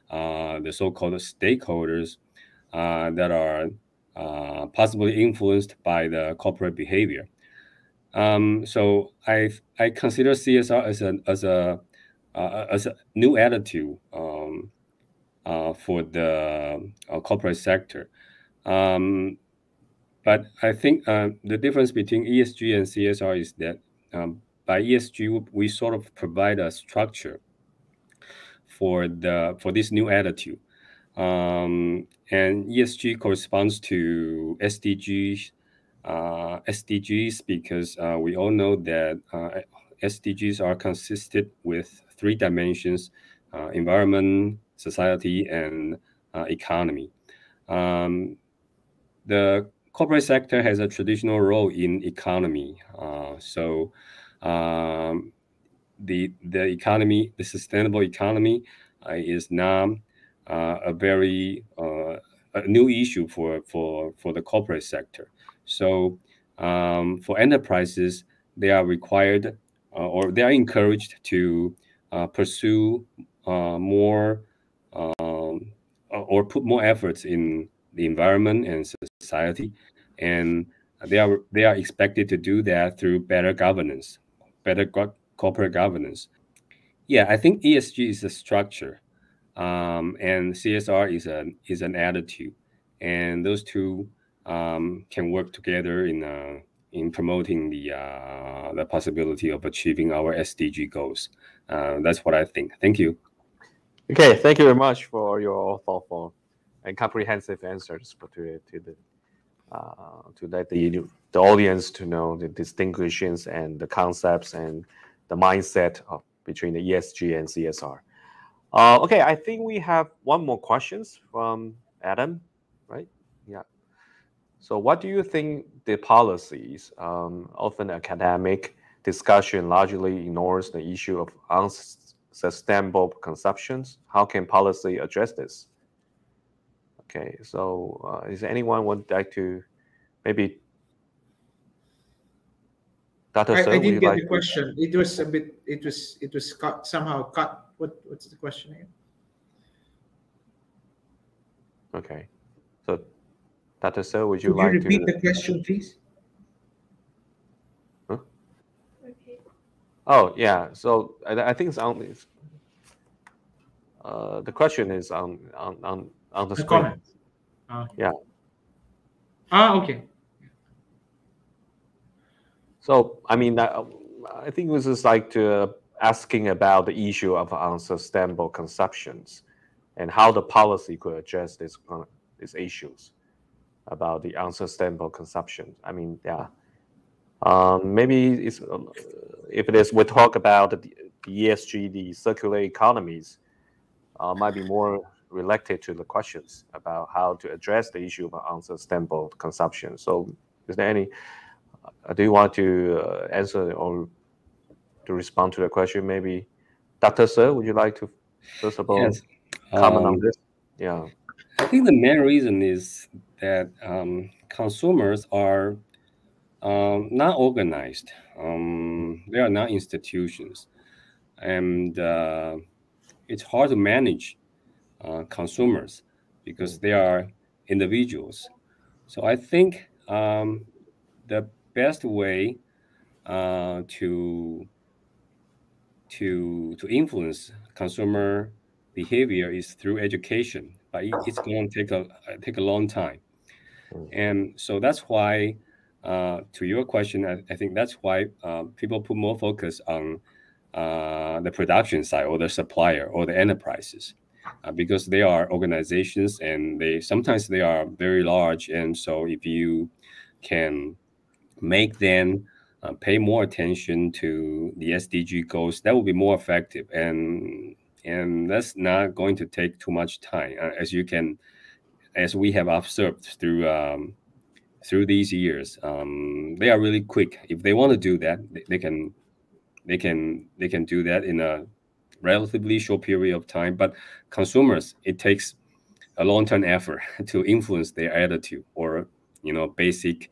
the so-called stakeholders that are possibly influenced by the corporate behavior. So I consider CSR as a new attitude for the corporate sector. But I think the difference between ESG and CSR is that by ESG, we sort of provide a structure for this new attitude. And ESG corresponds to SDGs. SDGs because we all know that SDGs are consisted with 3 dimensions: environment, society, and economy. The corporate sector has a traditional role in economy. So the economy, the sustainable economy, is now a very new issue for the corporate sector. So for enterprises, they are required or they are encouraged to pursue more or put more efforts in the environment and society, and they are expected to do that through better governance, better corporate governance. Yeah, I think ESG is a structure, and CSR is an attitude, and those two can work together in promoting the possibility of achieving our SDG goals. That's what I think. Thank you. Okay, thank you very much for your thoughtful and comprehensive answers to let the audience to know the distinctions and the concepts and the mindset between the ESG and CSR. Okay, I think we have one more questions from Adam, right? Yeah. So what do you think the policies, often academic discussion largely ignores the issue of unsustainable consumptions? How can policy address this? Okay, so is there anyone would like to maybe? Dr. I Sir, didn't get like the question. It was a bit. It was cut, somehow cut. What's the question again? Okay, so Dr. Sir, would you Could you like repeat to? the question, please? Huh? Okay. Oh yeah, so I think it's on. The question is on the screen. Comment. Okay. Yeah. Okay. So I mean, I think this is like asking about the issue of unsustainable consumptions and how the policy could address these issues about the unsustainable consumption. I mean, yeah. Maybe it's, if it is, we talk about the ESG, the circular economies, might be more related to the questions about how to address the issue of unsustainable consumption. So, is there any? Do you want to answer or to respond to the question? Maybe, Dr. Sir, would you like to first of all comment on this? Yeah. I think the main reason is that consumers are not organized. They are not institutions, and it's hard to manage consumers because they are individuals. So I think the best way to influence consumer behavior is through education, but it's going to take a long time. And so that's why, to your question, I think that's why people put more focus on the production side or the supplier or the enterprises, because they are organizations and sometimes they are very large. And so if you can make them pay more attention to the SDG goals, that will be more effective. And that's not going to take too much time, as we have observed through these years. They are really quick. If they want to do that, they can do that in a relatively short period of time. But consumers, it takes a long-term effort to influence their attitude or basic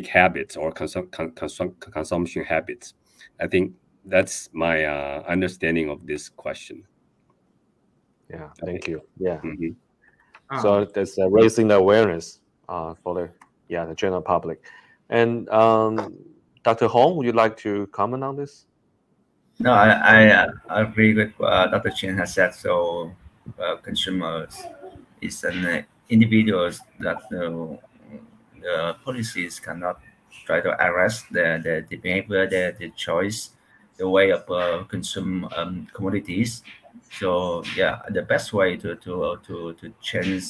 habits or consumption habits. I think that's my understanding of this question. Yeah, thank you. Yeah. Mm-hmm. So that's raising the awareness for the general public. And Dr. Hoang, would you like to comment on this? No, I agree with what Dr. Chen has said. So consumers is an individuals that the policies cannot try to arrest the behavior, the choice, the way of consume commodities. So yeah, the best way to change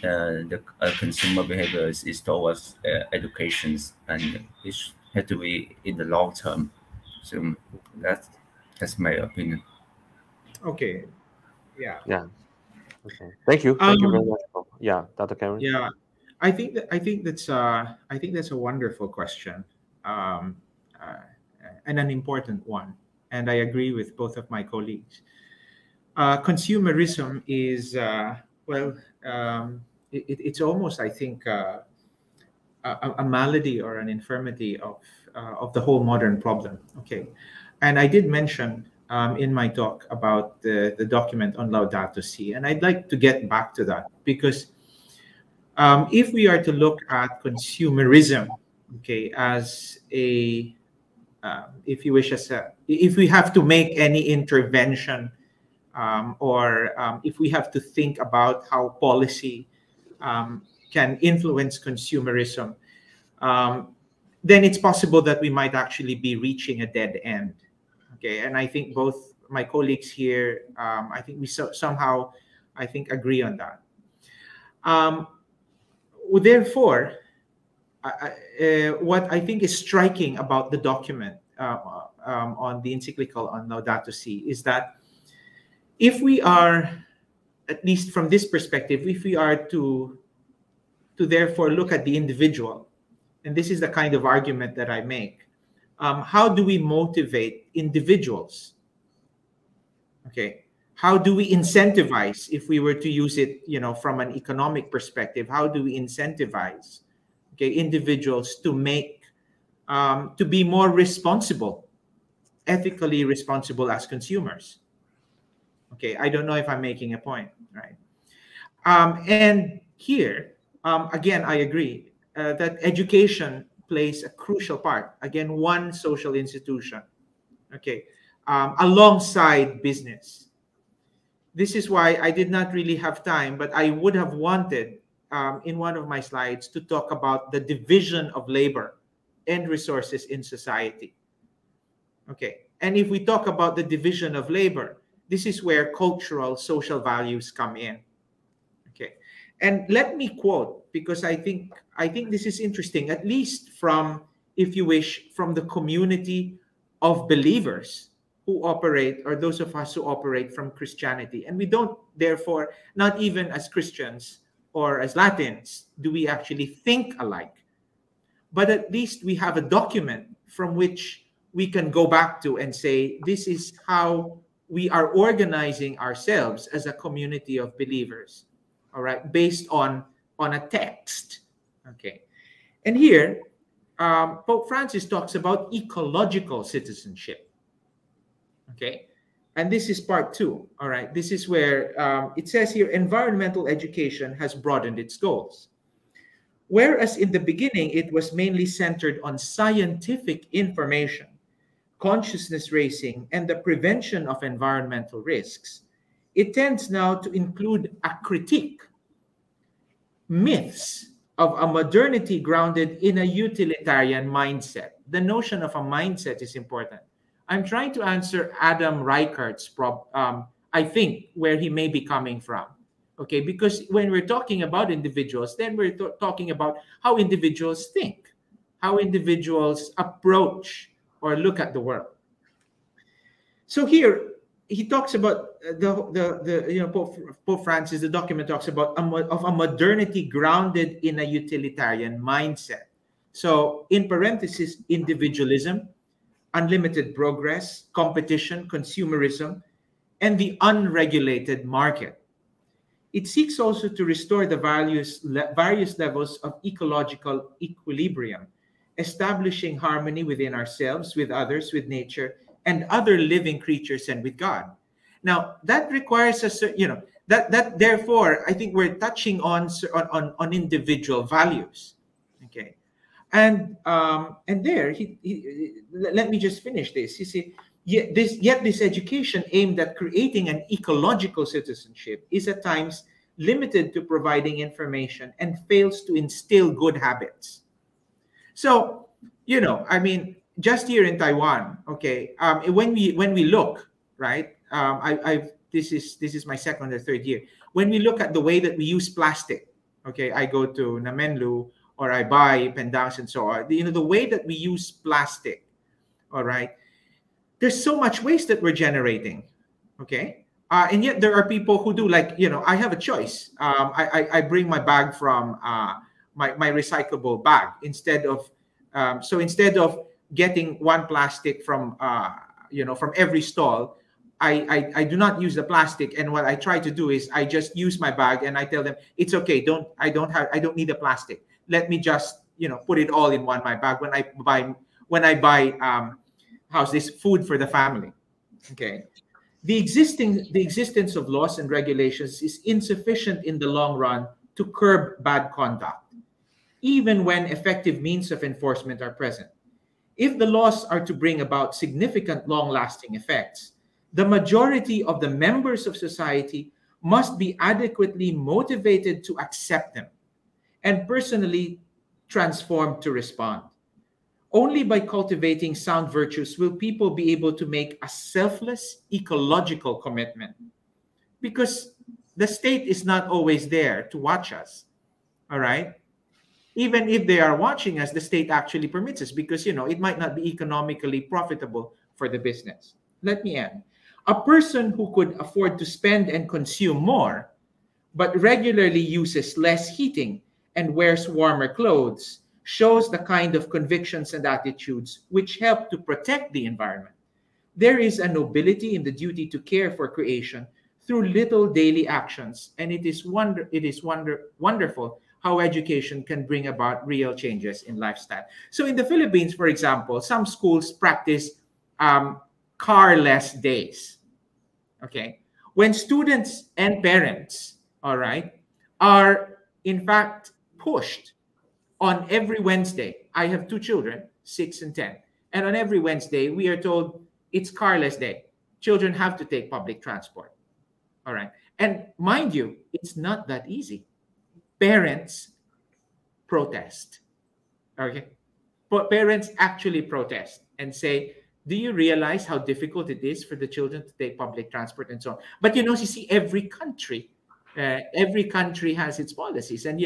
the consumer behaviors is towards educations, and it has to be in the long term. So that's my opinion. Okay. Yeah. Yeah. Okay. Thank you. Thank you very much. Yeah, Dr. Karen. Yeah, I think that's a wonderful question, and an important one. And I agree with both of my colleagues. Consumerism is it's almost, I think, a malady or an infirmity of the whole modern problem. Okay, and I did mention in my talk about the document on Laudato Si, and I'd like to get back to that because if we are to look at consumerism, okay, as a if you wish, if we have to make any intervention, or if we have to think about how policy can influence consumerism, then it's possible that we might actually be reaching a dead end. Okay, and I think both my colleagues here, I think we somehow, I think, agree on that. Therefore, what I think is striking about the document on the encyclical on Laudato Si is that if we are, at least from this perspective, if we are to therefore look at the individual, and this is the kind of argument that I make, how do we motivate individuals? Okay, How do we incentivize, if we were to use it, from an economic perspective, how do we incentivize, individuals to to be more responsible, ethically responsible as consumers? Okay, I don't know if I'm making a point, right? And here, again, I agree that education plays a crucial part. Again, one social institution, alongside business. This is why I did not really have time, but I would have wanted in one of my slides to talk about the division of labor and resources in society. Okay, and if we talk about the division of labor, this is where cultural, social values come in. Okay, and let me quote, because I think this is interesting, at least from, if you wish, from the community of believers who operate, or those of us who operate from Christianity. And we don't, therefore, not even as Christians or as Latins, do we actually think alike. But at least we have a document from which we can go back to and say, this is how we are organizing ourselves as a community of believers, all right, based on a text. Okay. And here, Pope Francis talks about ecological citizenship. Okay, and this is part 2. All right, this is where it says here, environmental education has broadened its goals. Whereas in the beginning, it was mainly centered on scientific information, consciousness raising, and the prevention of environmental risks, it tends now to include a critique, myths of a modernity grounded in a utilitarian mindset. The notion of a mindset is important. I'm trying to answer Adam Reichert's I think, where he may be coming from. Okay, because when we're talking about individuals, then we're talking about how individuals think, how individuals approach or look at the world. So here he talks about Pope Francis. The document talks about a modernity grounded in a utilitarian mindset. So in parentheses, individualism, unlimited progress, competition, consumerism, and the unregulated market. It seeks also to restore the various levels of ecological equilibrium, establishing harmony within ourselves, with others, with nature, and other living creatures, and with God. Now, that requires therefore, I think we're touching on individual values. Okay. And there, let me just finish this. You see, yet this education aimed at creating an ecological citizenship is at times limited to providing information and fails to instill good habits. So, I mean, just here in Taiwan, okay, when we look, right, this is my second or third year. When we look at the way that we use plastic, okay, I go to Namenlu, or I buy pendangs and so on, the way that we use plastic, all right, there's so much waste that we're generating, okay? And yet there are people who do, like, I have a choice. I bring my bag from my recyclable bag instead of, so instead of getting one plastic from, from every stall, I do not use the plastic. And what I try to do is I just use my bag and I tell them, it's okay, I don't need the plastic. Let me just, put it all in my bag when I buy how's this food for the family. Okay. The existence of laws and regulations is insufficient in the long run to curb bad conduct, even when effective means of enforcement are present. If the laws are to bring about significant long-lasting effects, the majority of the members of society must be adequately motivated to accept them and personally transformed to respond. Only by cultivating sound virtues will people be able to make a selfless ecological commitment, because the state is not always there to watch us, all right? Even if they are watching us, the state actually permits us, because, it might not be economically profitable for the business. Let me end. A person who could afford to spend and consume more, but regularly uses less heating and wears warmer clothes, shows the kind of convictions and attitudes which help to protect the environment. There is a nobility in the duty to care for creation through little daily actions. And it is wonderful how education can bring about real changes in lifestyle. So in the Philippines, for example, some schools practice carless days. Okay, when students and parents, all right, are in fact pushed on every Wednesday. I have 2 children, 6 and 10, and on every Wednesday we are told it's carless day. Children have to take public transport. All right, and mind you, it's not that easy. Parents protest. Okay, but parents actually protest and say, do you realize how difficult it is for the children to take public transport and so on? But you see, every country has its policies, and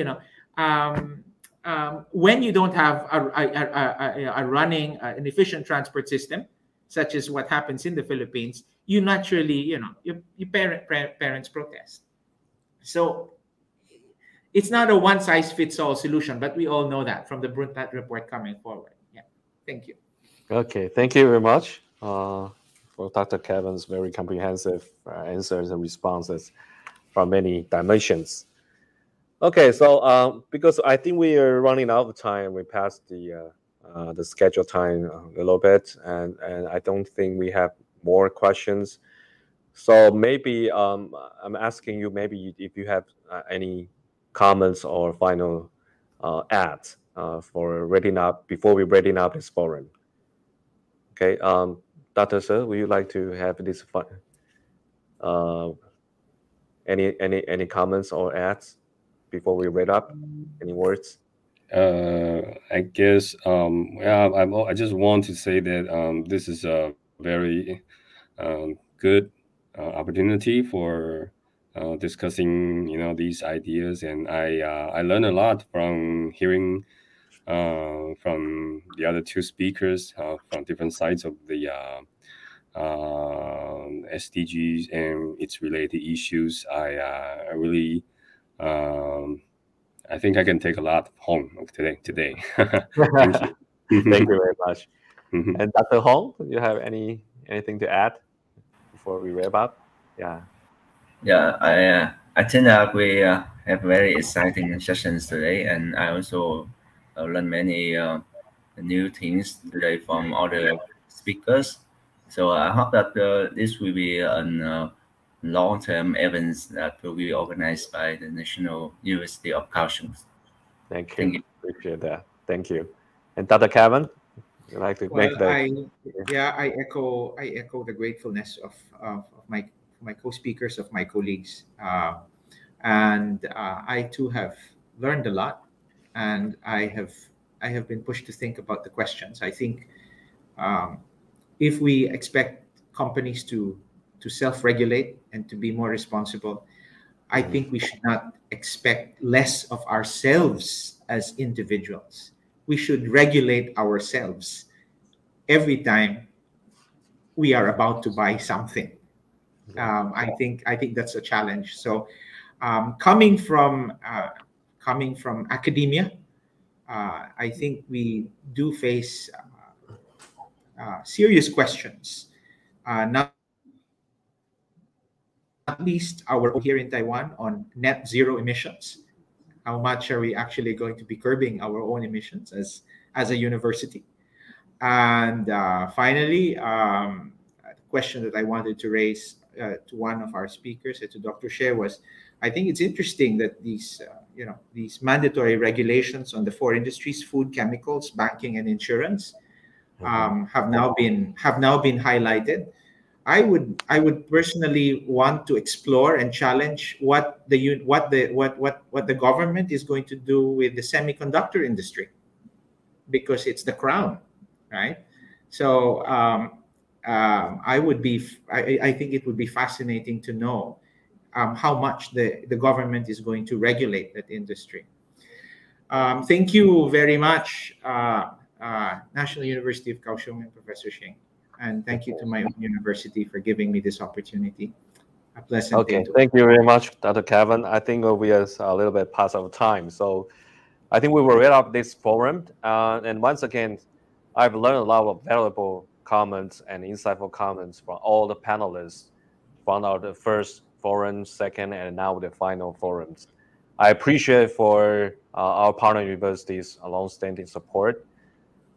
when you don't have a running an efficient transport system, such as what happens in the Philippines, you naturally your parents protest. So it's not a one-size-fits-all solution, but we all know that from the Brundtland report coming forward. Yeah, thank you. Okay, thank you very much for Dr. Kevin's very comprehensive answers and responses from many dimensions. Okay, so because I think we are running out of time, we passed the scheduled time a little bit, and I don't think we have more questions. So maybe I'm asking you, maybe if you have any comments or final ads for before we wrapping up this forum. Okay, Dr. Sir, would you like to have this any comments or ads before we wrap up? Any words? I guess I just want to say that this is a very good opportunity for discussing these ideas, and I learned a lot from hearing from the other 2 speakers from different sides of the SDGs and its related issues. I really I think I can take a lot home today. Thank you. Thank you very much. And Dr. Hoang, do you have anything to add before we wrap up? I think that we have very exciting sessions today, and I also learned many new things today from other speakers. So I hope that this will be a long-term events that will be organized by the National University of Kaohsiung. Thank you. Appreciate that. Thank you. And Dr. Kevin, you'd like to make that? I echo the gratefulness of my co-speakers, of my colleagues, and I too have learned a lot, and I have been pushed to think about the questions. I think if we expect companies to self-regulate and to be more responsible, I think we should not expect less of ourselves as individuals. We should regulate ourselves every time we are about to buy something. I think that's a challenge. So coming from academia, I think we do face serious questions, not least our here in Taiwan on net zero emissions. How much are we actually going to be curbing our own emissions as a university? And finally, the question that I wanted to raise to one of our speakers, to Dr. Hsing, was, I think it's interesting that these mandatory regulations on the 4 industries, food, chemicals, banking, and insurance, have now been highlighted. I would personally want to explore and challenge what the government is going to do with the semiconductor industry, because it's the crown, right? So I think it would be fascinating to know how much the government is going to regulate that industry. Thank you very much, National University of Kaohsiung and Professor Hsing. And thank you to my own university for giving me this opportunity. A pleasant day. Thank you very much, Dr. Kevin. I think we are a little bit past our time. So I think we will wrap up this forum. And once again, I've learned a lot of valuable comments and insightful comments from all the panelists from our first forum, second, and now the final forums. I appreciate for our partner universities' long-standing support,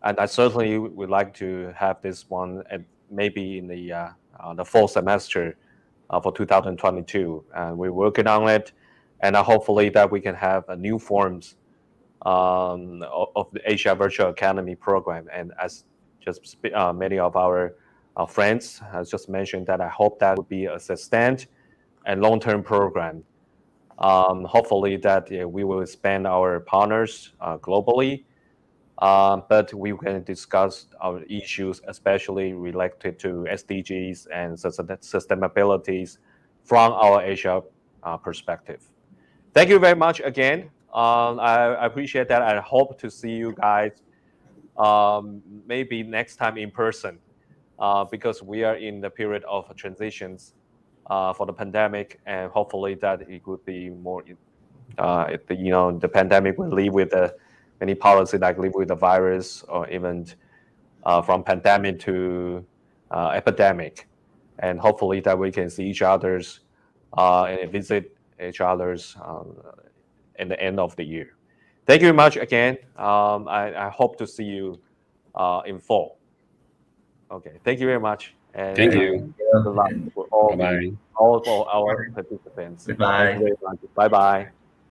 and I certainly would like to have this one at maybe in the fall semester for 2022. And we're working on it, and hopefully that we can have a new forms of the Asia Virtual Academy program. And as just many of our friends has just mentioned, that I hope that would be a sustained and long-term program. Hopefully that we will expand our partners globally, but we can discuss our issues, especially related to SDGs and sustainability from our Asia perspective. Thank you very much again. I appreciate that. I hope to see you guys maybe next time in person, because we are in the period of transitions for the pandemic, and hopefully that it could be more, the pandemic will leave with many policies like live with the virus, or even from pandemic to epidemic, and hopefully that we can see each other's and visit each other's in the end of the year. Thank you very much again. I hope to see you in fall. Okay, thank you very much. And thank you. Good luck for all, Bye-bye. all our participants. Goodbye. Bye bye.